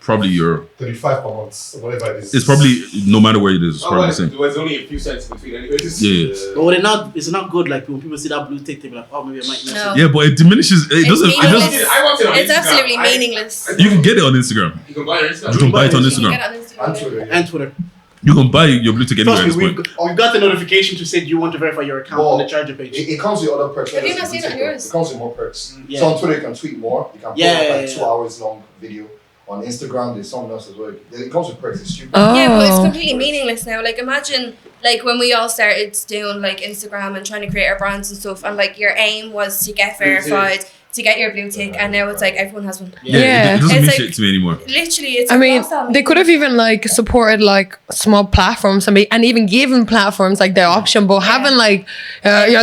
Probably euro. 35 per month, whatever it is. It's probably no matter where it is. It's probably the same. There's only a few cents between anyways. Yeah. But would it not? Is it not good? Like when people see that blue tick, they be like, oh, maybe I might mess No. it. Yeah, but it diminishes. It doesn't. It meaningless. doesn't. I want it on It's Instagram. absolutely meaningless. You can get it on Instagram. You can buy it on Instagram. You can buy it on You Instagram. can get it on Instagram. And Twitter, yeah. And Twitter. You can buy your blue tick anywhere Trust at me, this point. we've got the notification to say, do you want to verify your account on the charger page? It comes with other perks. Have you like not seen it on yours? It comes with more perks. Yeah. So on Twitter, you can tweet more. You can put Yeah, like 2 hours long video. On Instagram, there's something else as well. It comes with perks. It's stupid. Yeah, but it's Oh. completely meaningless now. Like imagine like when we all started doing like Instagram and trying to create our brands and stuff and like your aim was to get verified, to get your blue tick, and now it's like everyone has one. Yeah. It doesn't It's mean like- shit to me anymore. Literally, it's I mean, across all they could have even like supported like small platforms and even given platforms like the option, but having like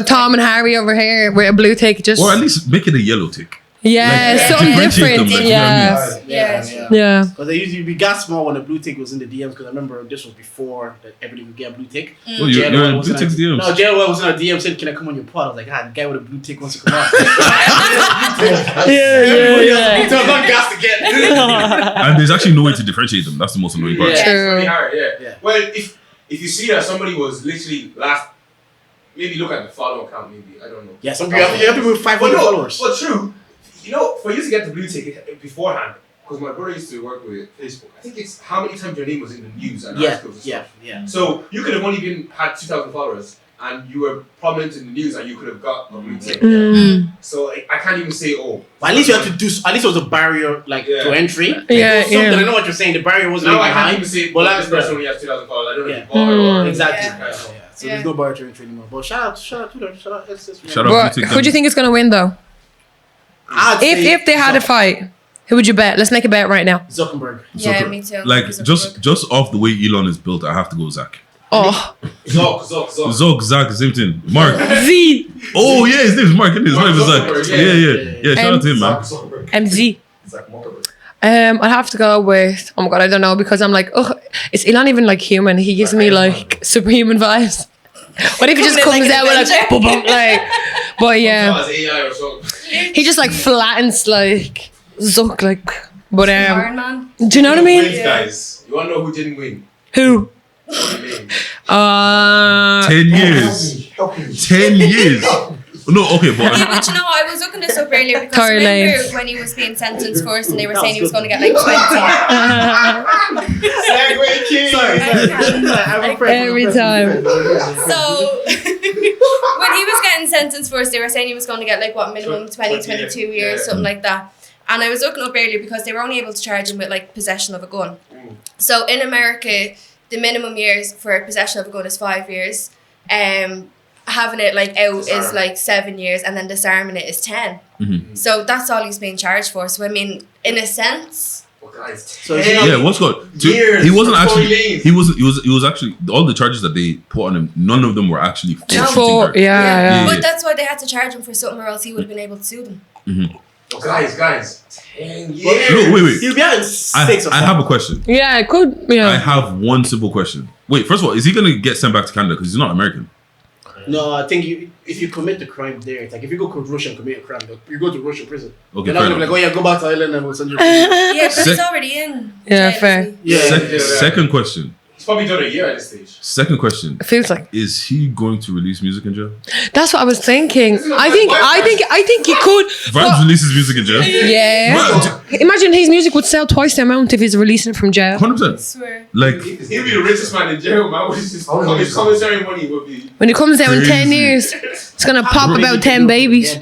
Tom and Harry over here with a blue tick just Or at least make it a yellow tick. something differentiate different. them, like, you know what I mean? Yeah. Because they usually be gas small when the blue tick was in the DMs. Because I remember this was before that everybody would get a blue tick. Oh, you're in blue tick's DMs. No, JLL was in a DM saying, "Can I come on your pod?" I was like, "Ah, the guy with a blue tick wants to come on." Everybody else was not gassed again. And there's actually no way to differentiate them. That's the most annoying part. Yeah, True. it's really hard, Yeah. Well, if you see that somebody was literally maybe look at the follow account, maybe I don't know. Yeah, some people you have people with 500 followers. But true, you know, for you to get the blue ticket beforehand, because my brother used to work with Facebook. I think it's how many times your name was in the news and articles and stuff. Yeah. So you could have only had 2,000 followers, and you were prominent in the news, and you could have got a blue ticket. So I can't even say But at least you had to do. At least it was a barrier to entry. Yeah, Something. I know what you're saying. The barrier wasn't now really I can't high. even say, Well, well, this that's person only has 2,000 followers. I don't know if Yeah. you bought or Exactly. Yeah. So there's no barrier to entry anymore. But shout out Twitter. Shout out. Shout out But blue tick. who do you think is gonna win though? If they had a fight, who would you bet? Let's make a bet right now. Zuckerberg. Yeah, Zucker. me too. Like just off the way Elon is built, I have to go Zach. Oh, Zog. Zach, same thing. Mark. Z Oh yeah, his name is Mark. Isn't it? His Mark name is Zach. Zuckerberg, Yeah. Shout out to him, man. Zuckerberg. and Z. Zach Zuckerberg. I'd have to go with. Oh my god, I don't know because I'm like, is Elon even like human? He gives me like superhuman vibes. What if he just Coming comes in like out an with like, boom, boom, like, but yeah, As AI or something. he just like flattens like Zuck, like, but Iron Man. do you know what I mean? Wins, guys. You want to know who didn't win? Who? What do you mean? 10 years. Help me. 10 years. No, okay, but Yeah, but you know, I was looking this up earlier because Tory remember Lanez. when he was being sentenced first and they were That saying he was was going to get like 20. Segway King. Sorry. Every time. So when he was getting sentenced first, they were saying he was going to get like what minimum 20, 22 years, something like that. And I was looking up earlier because they were only able to charge him with like possession of a gun. So in America, the minimum years for possession of a gun is 5 years. Having it like out is like 7 years, and then disarming it is 10. So that's all he's being charged for. So I mean, in a sense. So what's good? Years He wasn't for actually. Tory Lanez. He was actually all the charges that they put on him. None of them were actually for shooting For, her. yeah. But that's why they had to charge him for something, or else he would have been able to sue them. Oh, guys, 10 years. No, wait. He'll be out in 6 or 7. I have a question. Yeah, it could. I Yeah. have one simple question. Wait, first of all, is he gonna get sent back to Canada because he's not American? No, I think if you commit the crime there, it's like if you go to Russia and commit a crime, you go to Russian prison. Okay, You're not fair gonna be like, enough. go back to Ireland and we'll send you. Yeah, but Sec- he's already in. Yeah, jail, fair. isn't he? Yeah. Second question. He's probably done a year at this stage. Second question. It feels like Is he going to release music in jail? that's what I was thinking. I think he could. Vibes releases music in jail. Yeah. Well, Imagine his music would sell twice the amount if he's releasing it from jail. 100%. I swear. Like, He'll be the richest man in jail, man. His commissary money will be. When it comes out in 10 Crazy. years, it's gonna pop about 10 babies.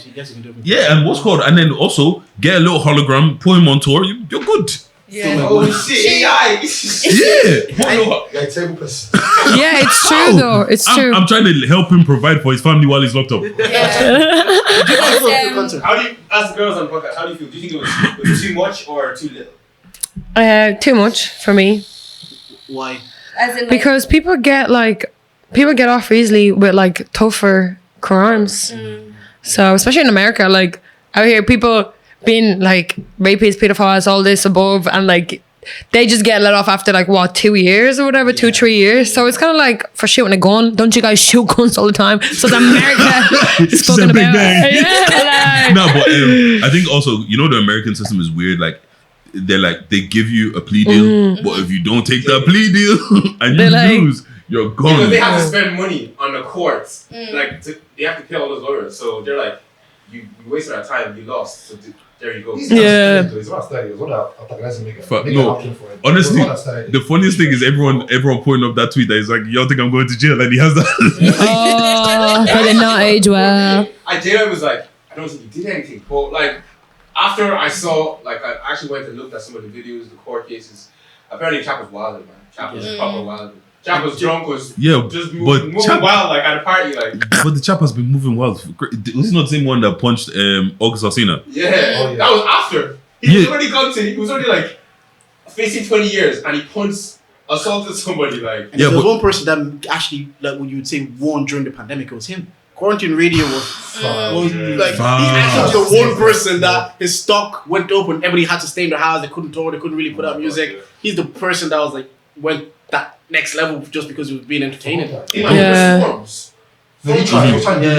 yeah, and what's called, and then also get a little hologram, put him on tour. You're good. Yeah. Oh shit, AI. Yeah. Put a little- Yeah, table piss. Yeah, it's true though. It's true. I'm trying to help him provide for his family while he's locked up. How do you, as the girls on the podcast, how do you feel? Do you think it was too much or too little? Too much for me Why? As in, like, because people get off easily with like tougher crimes. So especially in America, like out here, people being like rapists, pedophiles, all this above, and like they just get let off after like what 2 years or whatever, 2-3 years. So it's kind of like for shooting a gun. Don't you guys shoot guns all the time? So the America is fucking Big about. bang. Yeah, like, No, but I think also, the American system is weird. Like, they give you a plea deal, but if you don't take that plea deal and you They're like- lose, you're Because gone. they have to spend money on the courts. Like, they have to pay all those lawyers. So they're like, you wasted our time, you lost. So there you go. Yeah. He's about 30 years old. Fuck, no. Honestly, the funniest thing is everyone putting up that tweet that is like, y'all think I'm going to jail? And he has that. oh, but they're not age well. J-Lo was like, I don't think he did anything. But like, after I saw, like, I actually went and looked at some of the videos, the court cases. Apparently, Chap was wilding, man. Chap was proper wilding. Chap was drunk, was Yeah, just but moving Chap- wild, like at a party, like. But the chap has been moving wild. Was he not the same one that punched August Alsina? Yeah, Oh, yeah. that was after. He was Yeah. already he was already like facing 20 years, and he assaulted somebody, like. And Yeah, if there was but- one person that actually, like, what you would say, won during the pandemic, it was him. Quarantine Radio was like, he actually was the one person that his stock went up and everybody had to stay in their house. They couldn't tour, they couldn't really put out music. He's the person that was like, went that next level just because he was being entertaining. Yeah. Storms. Yeah.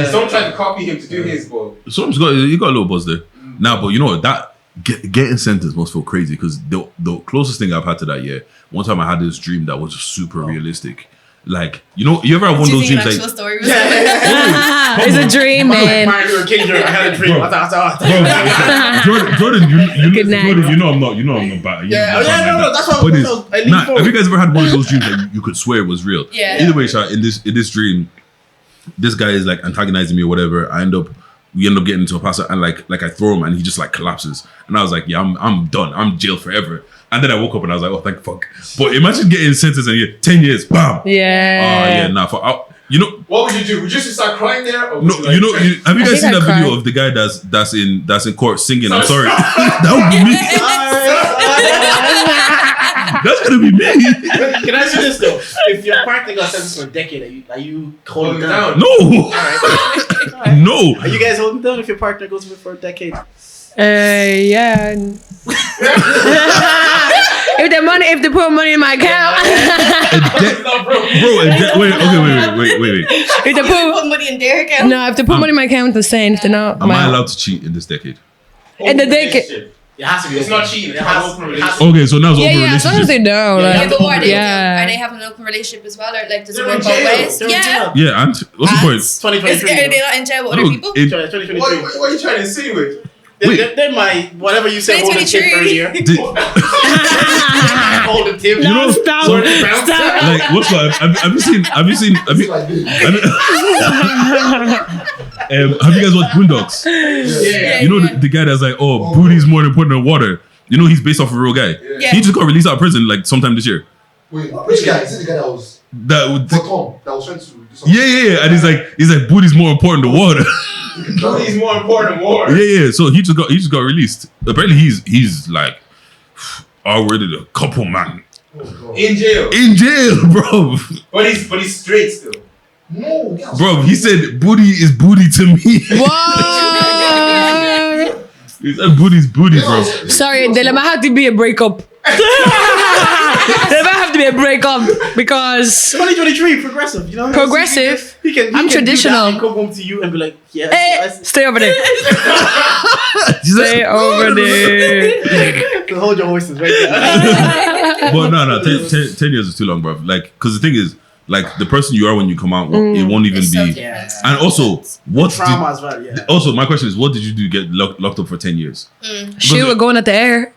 Someone tried to copy him to do his, but. Someone's got a little buzz there. Nah, but you know what? That getting sentenced must feel crazy because the closest thing I've had to that, one time I had this dream that was just super realistic. Like, you ever have one of those dreams like, story was It's a dream, man. Martin Luther King, I had a dream. Bro. I thought, Jordan, Good night. Jordan, I'm not bad. no, that's what But I it's, leaned nah, forward. have you guys ever had one of those dreams that you could swear was real? Yeah. Either way, Sha, in this dream, this guy is like antagonizing me or whatever. We end up getting into a pass and like I throw him and he just like collapses. And I was like, yeah, I'm done. I'm jailed forever. And then I woke up and I was like, oh, thank fuck. But imagine getting sentenced and 10 years, bam. Yeah. What would you do? Would you just start crying there? Or would No, you, like, have you I guys think seen I'd that video cry. of the guy that's in court singing? I'm sorry. That would be me. That's gonna be me. Can I ask you this though? If your partner got sentenced for a decade, are you holding Holding down? down. No, Alright. no. Are you guys holding down if your partner goes for a decade? Yeah. If they put money in my account, Wait. if they put put money in their account. no, if they put money in my account, they're saying if they're not, Am I allowed to cheat in this decade? in the decade. Relationship. It has to be. It's not cheating. It It's has, an open it relationship. has to Okay, so now it's Yeah, open yeah. As long as relationship. they know, Yeah, Yeah, like, but what are they Yeah. doing? Are they having an open relationship as well, or like does it They're work in both jail. ways? They're in Yeah. jail. Yeah, and what's the point? It's 2023. Are they not in jail with other Look, people? 2023. What are you trying to insinuate? They're my whatever you said. Hold the tip 2023. earlier. Did- Hold the tip. You know, stop. so, Stop. like, what's that? Have you seen? Like this. Have you guys watched Boondocks? Yeah. You know the guy that's like, oh, booty's more important than water. You know he's based off a real guy. Yeah. He just got released out of prison like sometime this year. Wait, which guy? Is it the guy that was Tom? That was trying to do something? Yeah. And he's like, booty's more important than water. Booty's more important than water. Yeah. So he just got released. Apparently he's like already a couple man Oh, God. In jail. in jail, bro. But he's straight still. No, yeah. Bro, he said booty is booty to me. What? He said booty's booty, bro. Sorry, there might have to be a breakup. There might have to be a breakup because 2023, progressive, you know? progressive. He can I'm do that traditional. and come home to you and be like, yeah, Hey, stay over there. Stay over there. So hold your horses right there. But no, 10 years is too long, bro. Like, because the thing is, like, the person you are when you come out, it won't even It's so be. different. And also, Trauma as well, yeah. Also, my question is, what did you do to get locked up for 10 years? She was going at the air.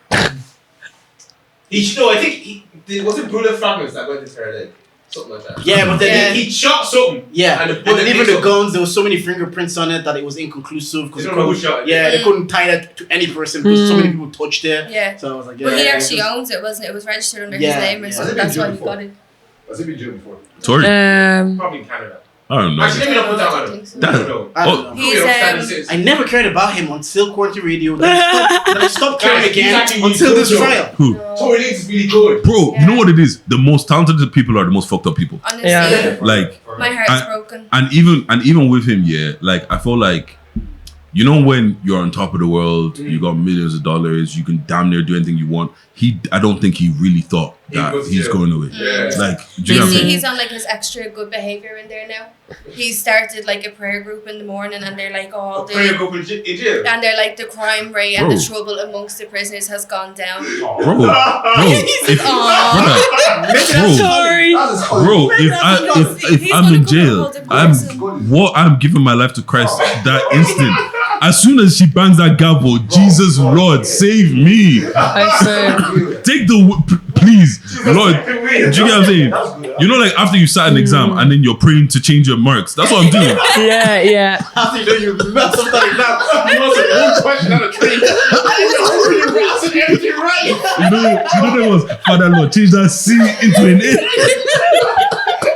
I think was it bullet fragments that went into her leg? Something like that. Yeah, but then He shot something. yeah, And and, the bullet even hit the something. guns, there was so many fingerprints on it that it was inconclusive because They don't know who shot it. they couldn't tie that to any person because so many people touched it. Yeah. So I was like, yeah. But he yeah, actually yeah. owns it, wasn't it? It was registered under Yeah, his name or yeah. something. Has it That's been why he got it. Has it been jail before? Sorry. Probably in Canada. I don't know. Actually, let me not put that I on don't him. think so. That- I don't know. I don't know. He's I never cared about him until Quarantine Radio. Then I stopped caring Guys, again he's actually until really this good, though. trial. Who? Tory Lanez is really good. Bro, you know what it is? The most talented people are the most fucked up people. Honestly, Yeah. Like, my heart's broken. and even with him, yeah, like, I feel like, you know, when you're on top of the world, you got millions of dollars, you can damn near do anything you want. I don't think he really thought that goes to he's jail. going away. Yeah. Like, do you know what I'm saying? He's on like his extra good behavior in there now. He started like a prayer group in the morning, and they're like all Prayer the group in jail. and they're like the crime rate and the Bro. trouble amongst the prisoners has gone down. Bro, Sorry. bro, if I'm in jail, I'm giving my life to Christ that instant. As soon as she bangs that gavel, Jesus Lord, save me. I swear. Take please, Lord. Do you get what I'm saying? You know, like after you sat an exam and then you're praying to change your marks. That's what I'm doing. Yeah. After you know you messed up that exam, you answered one question on a tree. You answered everything right. You know that was Father Lord, change that C into an A.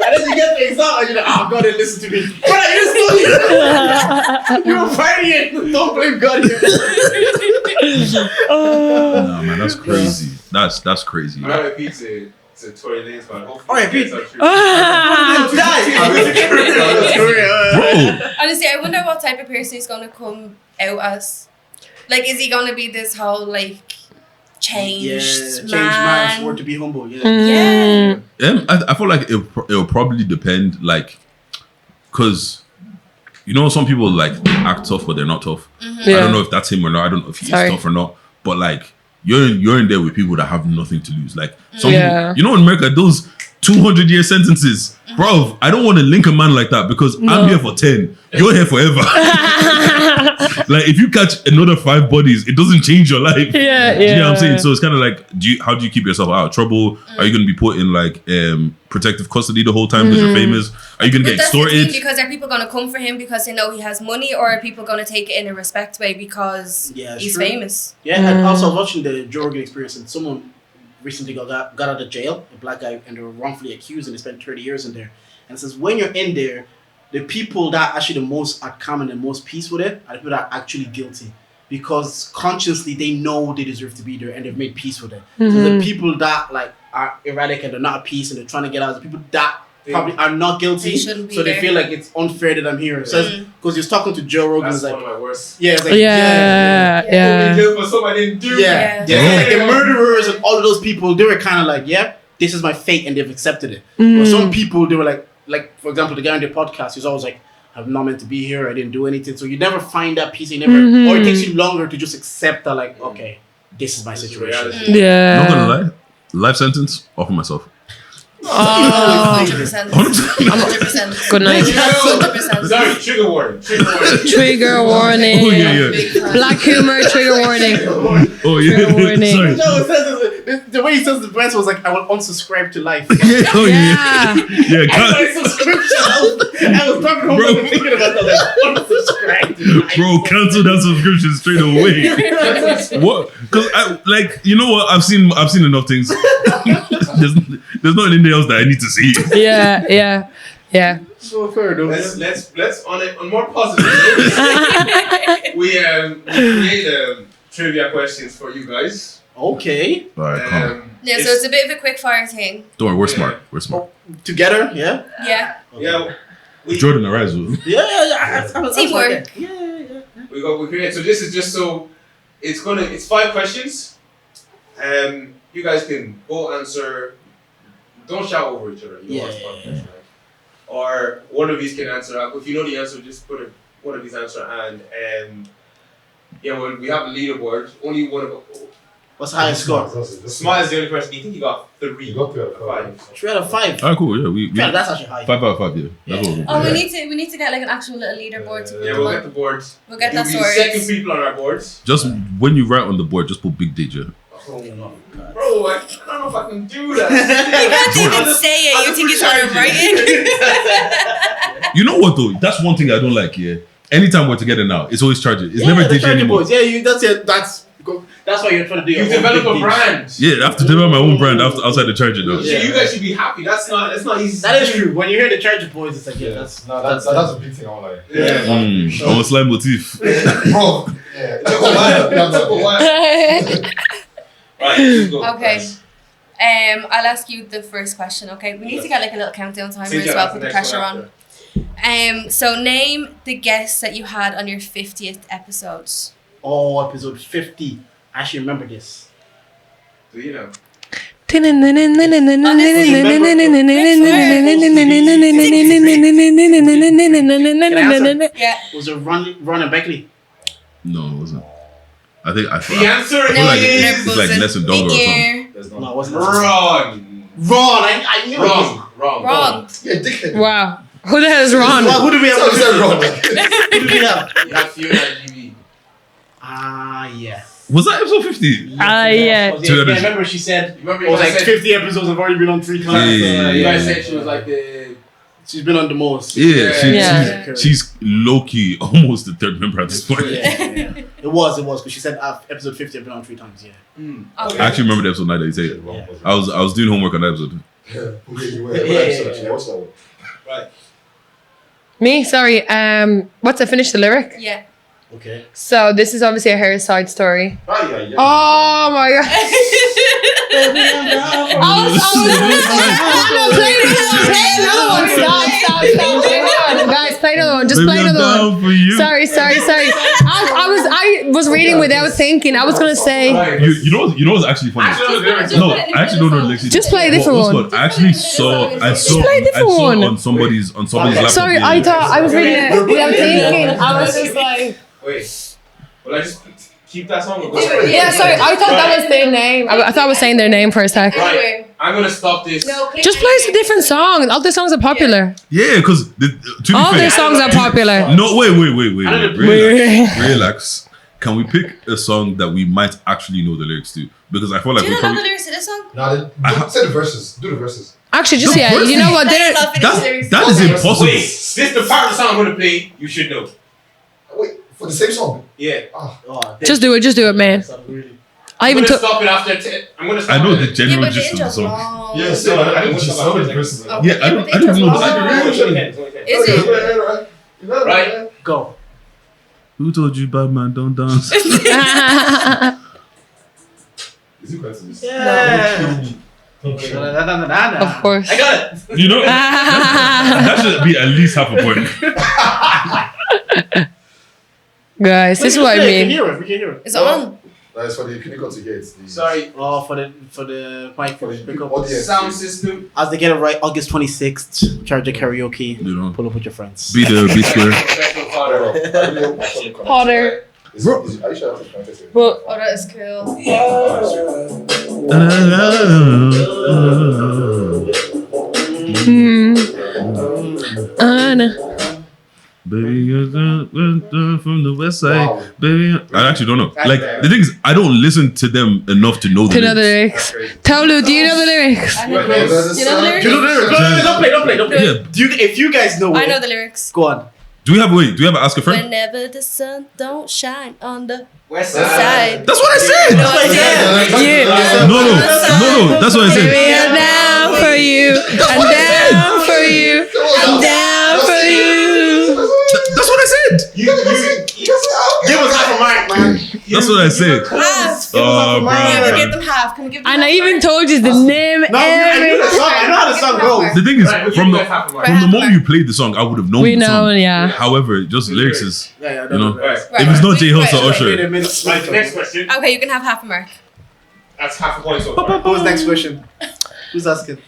And then you get the exam and you're like, oh, God didn't listen to me. But I just told you. You were partying. Don't blame God here. Nah, man, that's crazy. That's crazy. R.I.P. to Tory Lanez, man. R.I.P. Bro, Honestly, I wonder what type of person he's gonna come out as. Like, is he gonna be this whole like changed man? Swore to be humble. Yeah. Yeah. I feel like it'll probably depend, like, cause you know some people like they act tough but they're not tough. I don't know if that's him or not. I don't know if he's tough or not. But like you're in there with people that have nothing to lose. Like some people, you know, in America, those 200-year sentences, bro. I don't want to link a man like that because I'm here for 10. You're here forever. Like if you catch another 5 bodies, it doesn't change your life. Yeah. You know what I'm saying? So it's kind of like, how do you keep yourself out of trouble? Are you going to be put in like protective custody the whole time because you're famous? Are you going to get That's the extorted? thing, because are people going to come for him because they know he has money, or are people going to take it in a respect way because he's famous? Yeah, and also I was watching the Joe Rogan Experience, and someone recently got out of jail, a black guy, and they were wrongfully accused, and they spent 30 years in there. And it says when you're in there, the people that actually the most are calm and the most peace with it are the people that are actually guilty, because consciously they know they deserve to be there and they've made peace with it. So the people that like are erratic and they're not at peace and they're trying to get out, the people that probably are not guilty, They shouldn't be so they there. feel like it's unfair that I'm here. It says because you're talking to Joe Rogan, That's it's one like of my worst. it's like Yeah. Jail for something I didn't do. yeah. Like the murderers and all of those people, they were kind of like, this is my fate, and they've accepted it. But some people, they were like for example, the guy on the podcast, he's always like, I'm not meant to be here, I didn't do anything. So you never find that peace, or it takes you longer to just accept that, like, okay, this is my situation. Not gonna lie, life sentence, offer myself. 100%. 100%. Good night. 100%. Sorry, trigger warning. Trigger warning. Oh yeah. Black humor. Trigger warning. Oh yeah. Trigger warning. Sorry. No, it says The way he says the verse was like, I will unsubscribe to life. Yeah, oh yeah. Yeah, I was talking about Bro. thinking about that. Like, unsubscribe to life. bro, cancel that subscription straight away. What? Because like, you know what? I've seen enough things. there's not anything else that I need to see. Yeah. So fair though. Let's on more positive note, we create trivia questions for you guys. Okay. All right, come. Yeah, so it's a bit of a quick fire thing. Don't worry, we're smart. We're smart. Together, yeah? Yeah. Yeah. Jordan, arise. Will. Yeah. Teamwork. Yeah. We create. So this is just so it's 5 questions. You guys can go answer. Don't shout over each other. You know what's podcast, right? Or one of these can answer. If you know the answer, just put one of these answer and well, we have a leaderboard. Only one of What's the highest score? Smile is the only person. You think he got 3? You got 3 out of 5. 3 out of 5. Alright, cool. Yeah, we Yeah, that's actually high. 5 out of 5. Yeah, that's what we're Oh, doing. we need to get like an actual little leaderboard to put Yeah, them we'll get on. the board. We'll get You'll that be the second sorted. people on our boards. Just when you write on the board, just put Big Dejj. Bro, I don't know if I can do that. You can't even say it. You think it's on writing. You know what though? That's one thing I don't like. Yeah, anytime we're together now, it's always charging. It's never Dejj anymore. Boys. Yeah, that's it. That's why you're trying to do. You develop a brand. Yeah, I have to develop my own brand outside the charger though. Yeah. You guys should be happy. That's not easy. That is true. When you hear the Charger Boys, it's like That's a big thing. I'm like, Yeah. I'm a Slight Motif. bro. Yeah. Right, let's go. Okay. guys. I'll ask you the first question. Okay, we need to get like a little countdown timer Think as well. that's Put the the next pressure one on. So name the guests that you had on your 50th episode. Oh, episode 50. I actually remember this. Do you know? Yeah. Was it Ron and Beckley? No, it wasn't. I think The answer feel like is it's like Ness and Dongo or something. No, it wasn't. wrong. Ron, I knew it. Wrong. Yeah, dickhead. Wow. Who the hell is Ron? Who do we have? So said wrong. Like, Who do we have? You have Fiona and GB. Yeah. Was that episode 50? Yeah. Yeah, I remember she said, Remember it was you like guys 50 episodes have already been on 3 times. Yeah. You guys said she was like the. She's been on the most. Yeah, Yeah. she's low key almost the third member at this point. Yeah. It was, because she said episode 50 have been on 3 times, yeah. Okay. I actually remember the episode 9 that you said it. Yeah. I was doing homework on that episode. you were. What's that one? Right. Me? Sorry. What's I finished the lyric? Yeah. Okay. So this is obviously a hair side story. Yeah. Oh my god. Stop. Guys, play another one. Just Baby, play I'm another down one. for you. Sorry. I was reading without thinking. I was gonna say, Right. You know what's actually funny? No, I actually don't know the lyrics. just play a different What's one. called? I actually saw play a different one. on somebody's laptop. Sorry, the I other thought I was reading it without thinking. I was just like, Wait. Will I just keep that song? Or go yeah, sorry. I thought that was their name. I thought I was saying their name for a sec. Anyway. I'm gonna stop this. No, please. Just play a different song. All their songs are popular. Yeah, because to be All fair, their songs are popular. no, wait. don't Relax. Can we pick a song that we might actually know the lyrics to? Because I feel like Do you we not know the probably lyrics to this song? Nah, say the verses. Do the verses. Actually, just No, yeah. You know what? Let They're, it not finish the lyrics. that is impossible. Wait, this is the part of the song I'm gonna play. You should know. Wait, for the same song. Yeah. Oh, just do it, man. Really. I I'm even gonna took. stop it after. I'm gonna stop I know it. the Yeah, general but the gist of the intro's song. wrong. Yes, No, I I didn't just know the verses. Okay, Yeah, I but don't the intro's know the wrong. song. Is it? Right. Go. Who told you bad man don't dance? Is it correct to this? Yeah. Of course. I got it. You know, that should be at least half a point. Guys, this is what I We can mean. hear it. We can hear it. It's on. That's for the clinical to get. Sorry. Oh, for the mic for the pickup. Audience. Sound system. As they get it right, August 26th, Charger Karaoke. You know, Pull up with your friends. be there, be square. Professional father. Potter. Are you sure that's a contest? Well, Oh, that is cool. Baby, you're the from the west side, Wow. baby. I actually don't know. Like the thing is, I don't listen to them enough to know the To know the lyrics. lyrics. Tolu, do you know the lyrics? I know the lyrics. Do you know the lyrics? Do you know the lyrics? No, don't play. Yeah. If you guys know I it, know the lyrics. go on. Do we have an ask a friend? Whenever the sun don't shine on the West side. That's what I said. No, I did. No. That's what I said. Baby, I'm down for you. I'm down for you. I'm down for you. That's what I said. Give us half a mark, man. That's what I said. Half. Oh, Can we bro. give them half? Can we give them And I half? even told you the name. No, I knew the song. I know how the song goes. The thing is, Right, from you guys have to mark. the moment you played the song, I would have known We the song. know, yeah. However, just lyrics is, Yeah, you know. Right. If it's not J Hus or Right. Usher, Right, next question. Okay, you can have half a mark. That's half a point so far. Who's next question? Who's asking?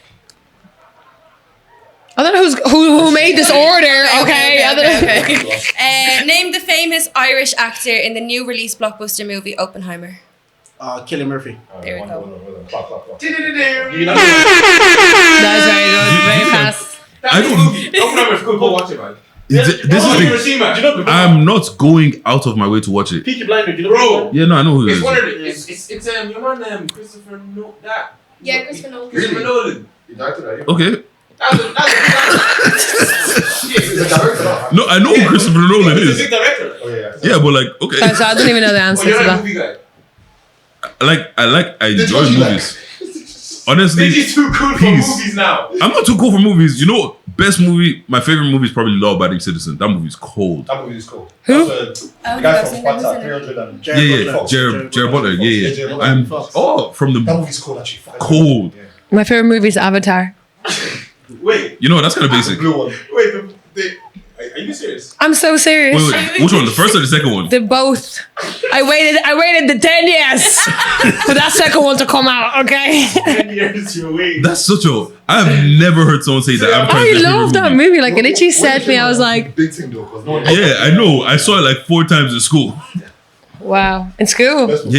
I don't know who made this order. Okay. I don't know. Okay. Name the famous Irish actor in the new release blockbuster movie Oppenheimer. Cillian Murphy. There we go. Clock. You know? That's very good. Very fast. I don't- Oppenheimer's cool. Go watch it, man. this is You the never thing. seen, man. I'm not going out of my way to watch it. Peaky Blinders. You know? Bro. Yeah, no, I know who it It's is. one of the. It's your man, Christopher that. Yeah, Christopher Nolan. Christopher Nolan. You directed that? Okay. He's a director. No, I know who Christopher Nolan He's a is. big director. Oh yeah. Yeah, but like, okay. So I don't even know the Oh, answer you're to not a that. movie guy. I enjoy Deji like? movies. Honestly, Deji's too cool for Please. movies now. I'm not too cool for movies. You know, best movie, my favorite movie is probably Law Abiding Citizen. That movie's cold. That movie is cool. Who? That's, Oh, the I've guy from seen them, Sparta, isn't it? 300 and... Jared Butler. Yeah. Jared I'm Butler. from That the movie's cool actually. cold. Yeah. My favorite movie is Avatar. Wait, You know, that's kind of basic. The blue one. are you serious? I'm so serious. Wait, which one? The first or the second one? The both. I waited the 10 years for that second one to come out, okay? 10 years you're waiting. That's such a. I have never heard someone say that. Avatar is I their favorite love that movie. Like, it literally set me. I was like, Big thing though, because no one... Yeah, I know. I saw it like 4 times in school. wow. In school. Best movie.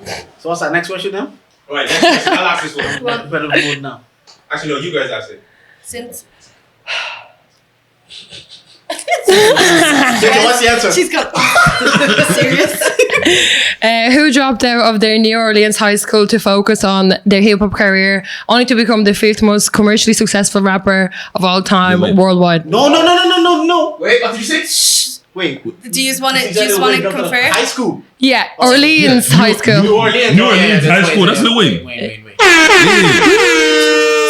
Yeah. So what's that next question then? Alright, next question. I'll ask this one. Better mode now. Actually, no, you guys ask it. Since Okay, what's the answer? she's got serious. Who dropped out of their New Orleans high school to focus on their hip hop career, only to become the 5th most commercially successful rapper of all time Lil Wayne. worldwide? No. Wait, what did you say? Wait. Do you want to confirm? High school. Yeah, Orleans High School. New Orleans. New Orleans High School, that's Lil Wayne. Wait.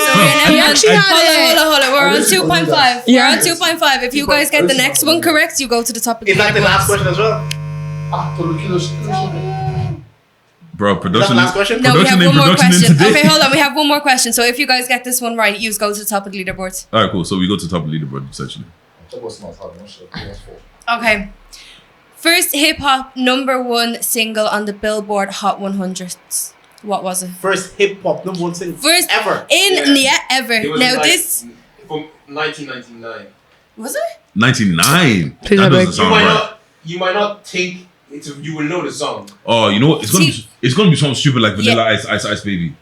So we're He now actually had it. hold on. We're on 2.5. Yeah. We're on 2.5. If you guys get the next one correct, you go to the top of the Is that the last question as well? Bro, Is that production. the last question? No, we have Production one more production in question. today. Okay, hold on. We have one more question. So if you guys get this one right, you go to the top of the leaderboard. All right, cool. So we go to top of the leaderboard essentially. That was not hard. Okay. First hip hop #1 single on the Billboard Hot 100. What was it? First hip hop #1 single. First ever. ever. It was Now like this from 1999. was it? 99. Please, That I beg. doesn't sound right. You might not think it's. You will know the song. Oh, you know what? It's gonna be something stupid like Vanilla Yeah. Ice Baby.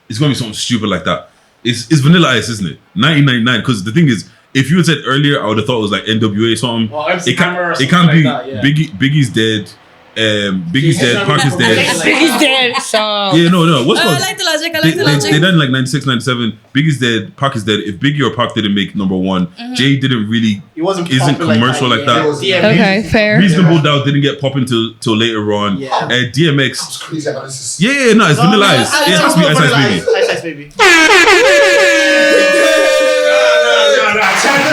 It's gonna be something stupid like that. It's Vanilla Ice, isn't it? 1999. Because the thing is, if you had said earlier, I would have thought it was like NWA something. Or MC It can't. Hammer or It something can't be like that, yeah. Biggie's dead. Biggie's dead. Pac is dead. Biggie's dead. So Yeah, no. What's I called? like the logic. They died in like 96, 97. Biggie's dead. Pac is dead. If Biggie or Pac didn't make #1, Jay didn't really. It wasn't Isn't popular commercial like that. Yeah. okay, fair. Reasonable Doubt didn't get popping till later on. Yeah. DMX. It's crazy analysis. Yeah, no, it's Vanilla Ice. It has to be Ice Ice Baby. Ice Ice Baby.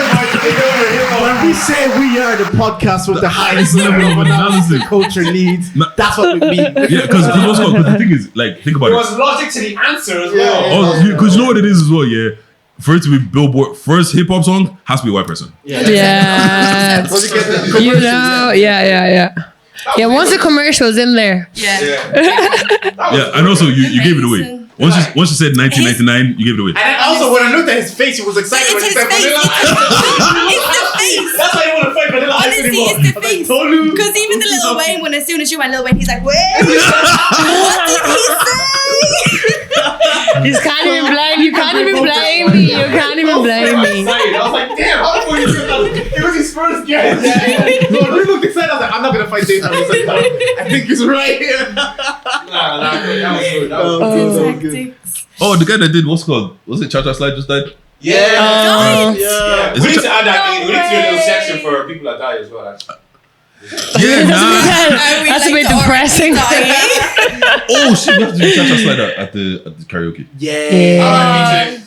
When we say we are the podcast with the highest level of analysis culture needs, No. that's what we mean. Yeah, because the thing is, like, think about There it. was logic to the answer as Yeah. well. Oh, because you know what it is as well, yeah. For it to be Billboard first hip hop song, has to be a white person. Yeah. Once you get the You know, yeah. Yeah, once the commercial's in there. Yeah. Yeah, and also you gave it away. Amazing. Once you said 1999, you gave it away. And then also when I looked at his face, he was excited It's when he his said face. Vanilla Ice. It's the face. That's why you want to fight Vanilla Ice Honestly, anymore. it's the face. told you. Because even the Lil Wayne, when as soon as you went Lil Wayne, he's like, wait. What did he say? You can't even blame. You can't even blame me. You can't even blame me. I was like, damn, how the fuck you said that? It was his first guess. No, when we looked inside, I was like, I'm not gonna fight Dejj. I was like, no, I think he's right here. Nah, that was good. That was good. Tactics. Oh, the guy that did what's called? Was it Cha-Cha Slide just died? Yeah. Yeah. Is We it need to add that. No We need to do a little way. section for people that die as well. Actually. Yeah, nah. That's a bit depressing. Oh shit, we have to do Cha-Cha Slide at the karaoke. Yeah.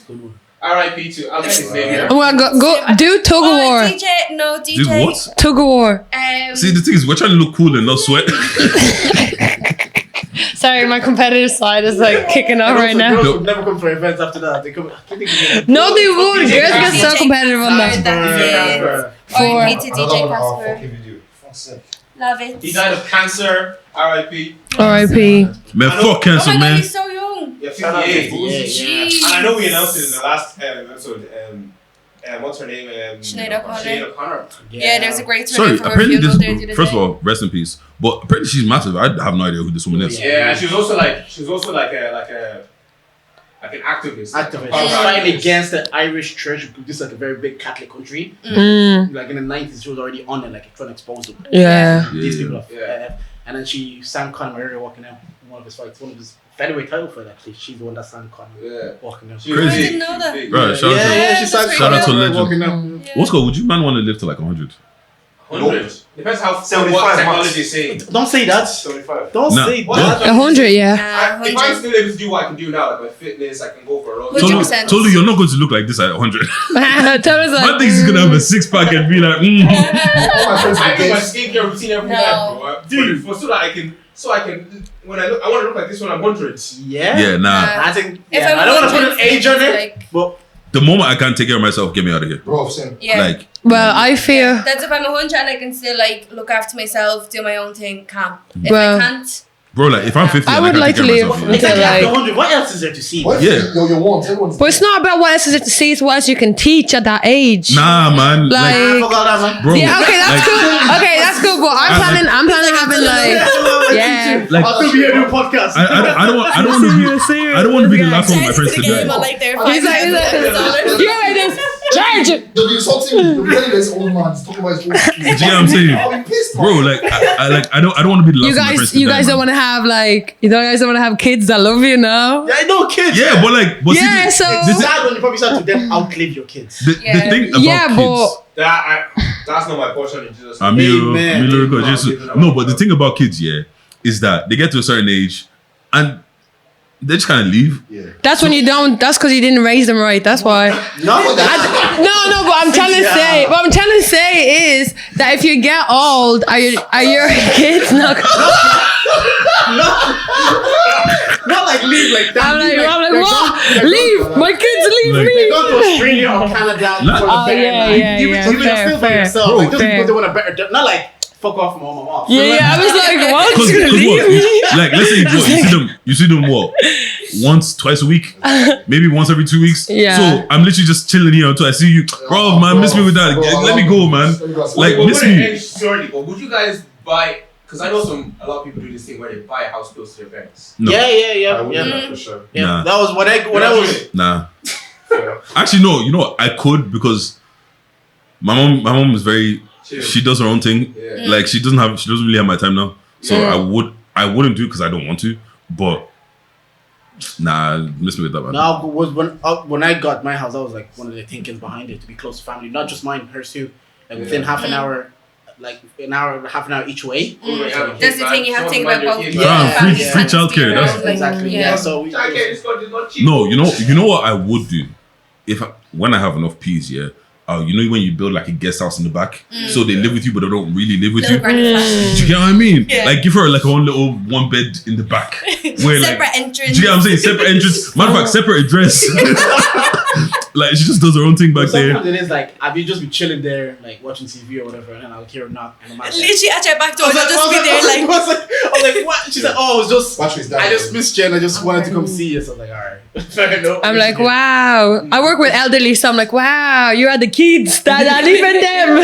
R.I.P. to I'll get his name here. I'm gonna go do tug of war. DJ, no, DJ. Dude, what? Tug of war. See, the thing is, we're trying to look cool and not sweat. Sorry, my competitive side is like kicking off right now. Girls would never come for events after that. They come. No, they would. DJ Girls get so DJ competitive on that. That's it. Four. R.I.P. to I don't DJ want our Casper. fucking video. Fuck's sake. Love it. He died of cancer. R.I.P. R.I.P. Man, I know- fuck cancer, Oh my God, man. he's so young. Yeah, 58. Jeez. And I know we announced it in the last episode. What's her name? Sinead O'Connor. Sinead O'Connor. Yeah, there's a great Sorry, turnout from her apparently funeral there the this. other First of day. all, rest in peace. But apparently she's massive. I have no idea who this woman is. Yeah, and she was also like an activist. Activist. Like a She's punk fighting activist. against the Irish church because this is like a very big Catholic country. Mm, Like in the 90s, she was already on it, like trying to expose them. yeah. These Yeah. people. Are, Yeah. and then she sang Conor McGregor walking out in one of his fights, one of his featherweight title fight actually. She's the one that sang Conor Yeah. walking out. She was Crazy. big, I didn't know she was that. big. Right, shout out to She sang Shout Conor out to McGregor legend. walking out. Yeah. What's called? Would you man want to live to like 100? 100. Depends how 75 what max. technology is saying. Don't say that. 75. Don't Nah. say What? that. 100, yeah. If I'm still able to do what I can do now, like my fitness, I can go for a run. 100%. Tolu, you're not going to look like this at 100. Tell us My like, thing is gonna have a six pack and be like, All my friends I are do my gays. skincare routine every No. night, bro. Dude, so that I can, when I want to look like this when I'm 100. Yeah. yeah, nah. I think. If Yeah, I'm I don't want to put an 100, age on it, like- but The moment I can't take care of myself, get me out of here. Bro, same. Yeah. Like, well, I feel, That's if I'm 100 and I can still like look after myself, do my own thing, calm. If Well, I can't, bro, like if I'm 50, I and would can't like take to care of live myself, yeah. exactly like- after 100, what else is there to see? What? Yeah. Yo, want everyone's. but it's not about what else is it to see, it's what else you can teach at that age. Nah, man. Like- Ah, fuck all that, man. bro. Yeah, okay, that's like, good. Okay, that's good. But I'm planning having like, yeah. Like, I'll still be here doing podcasts. I don't want to be the last one of my friends to die. like their He's like, you know this. Charge it. There'll be something. You'll be telling this old man. He's talking about his old. Do you know what I'm saying? I'll be pissed, man. Bro, like I don't want to be the last one of my friends to You die, guys don't man. want to have like, you guys don't want to have kids that love you now. Yeah, I know kids. Yeah, but Yeah, see, so- It's sad when you probably start to then outlive your kids. the thing about Yeah, kids. That's not my portion in Jesus. Amen. No, but the thing about kids, yeah, is that they get to a certain age and they just kind of leave. Yeah. That's when you don't. That's because you didn't raise them right. That's why. No, that's No, but I'm trying to say. What I'm trying to say is that if you get old, are your kids not? not like leave like that. I'm like, they're what? gone- Leave my kids. Leave Like- They me. go to Australia or Canada Nah. for the Oh, better yeah, life. yeah, Even yeah. you're Fair, still by fair. yourself. Bro, Like just fair. because they want a better, not like fuck off from home, I'm off. Yeah, I was like, what? Cause You gonna leave me? what? Like, let's say what, you see them what? Once, twice a week, maybe once every 2 weeks. Yeah. So I'm literally just chilling here until I see you, bro. Man, miss me with that. Let me go, man. Like, But miss would it me. end shortly, but would you guys buy? Because I know a lot of people do this thing where they buy a house close to their parents. No. Yeah, I would yeah. do that for sure. Yeah, Nah. that was when I was. Nah. Actually, no. You know what? I could because my mom is very. Chill. She does her own thing. Yeah. Like she doesn't really have my time now. So Yeah. I wouldn't do it because I don't want to. But nah, miss me with that, man. No, was when I got my house, that was like one of the thinkings behind it to be close to family, not just mine, hers too. Like within half an hour, like half an hour each way. That's the thing, you have to think about both. Yeah, families free and childcare, stay that's- around, like, Exactly. Yeah. So we. It's not cheap. No, you know what I would do when I have enough peas, yeah. You know when you build like a guest house in the back, so they live with you, but they don't really live with Little you. granny flat. Do you get what I mean? Yeah. Like give her like her own little one bed in the back, where like, Separate entrance. do you get what I'm saying? Separate entrance, matter of fact, separate address. Like she just does her own thing back there. Sometimes it is like I'll just be chilling there, like watching TV or whatever, and then I'll hear a knock, and I'm like, Literally at your back door, I was you'll like, just be there like. I was like, what? She's like, oh, it was just. Battery's down. I just missed Jen. I just wanted to come see you. So I was like, all right, fair enough. I'm like, wow. I work with elderly, so I'm like, wow. You are the kids that are even them.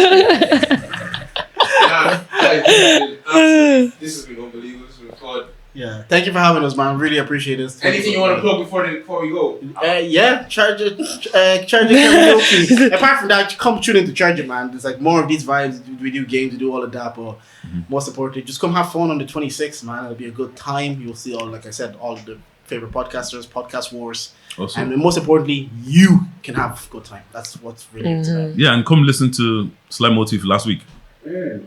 This has been unbelievable. This has been fun. Yeah, thank you for having us, man. Really appreciate it. Anything you want to plug before we go? Yeah, Charger karaoke. Apart from that, come tune into Charger, man. There's like more of these vibes. We do games, we do all of that, but most importantly, just come have fun on the 26th, man. It'll be a good time. You'll see all, like I said, all of the favorite podcasters, podcast wars, Awesome. and most importantly, you can have a good time. That's what's really important. Yeah, and come listen to Slight Motif last week. Yeah,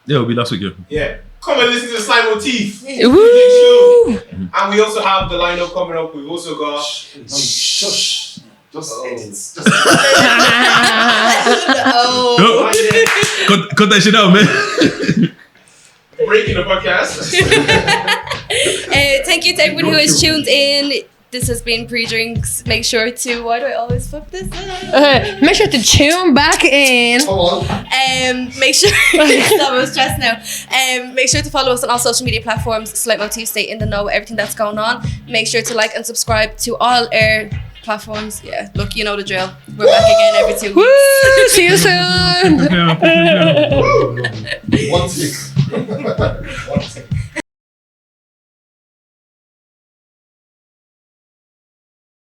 it'll be last week. Yeah. Come and listen to the Slight Motif. Woo! And we also have the lineup coming up. We've also got. Shush. Just edits. Oh. Cut that shit out, man. Breaking the podcast. Thank you to everyone who has tuned in. This has been Pre-Drinks. Make sure to... Why do I always fuck this up? Make sure to tune back in. Come on. Make sure... Stop, I'm stressed now. Make sure to follow us on all social media platforms. Slight Motif, stay in the know with everything that's going on. Make sure to like and subscribe to all our platforms. Yeah, look, you know the drill. We're back again every 2 weeks. Woo! See you soon. 1 tick. 1 tick.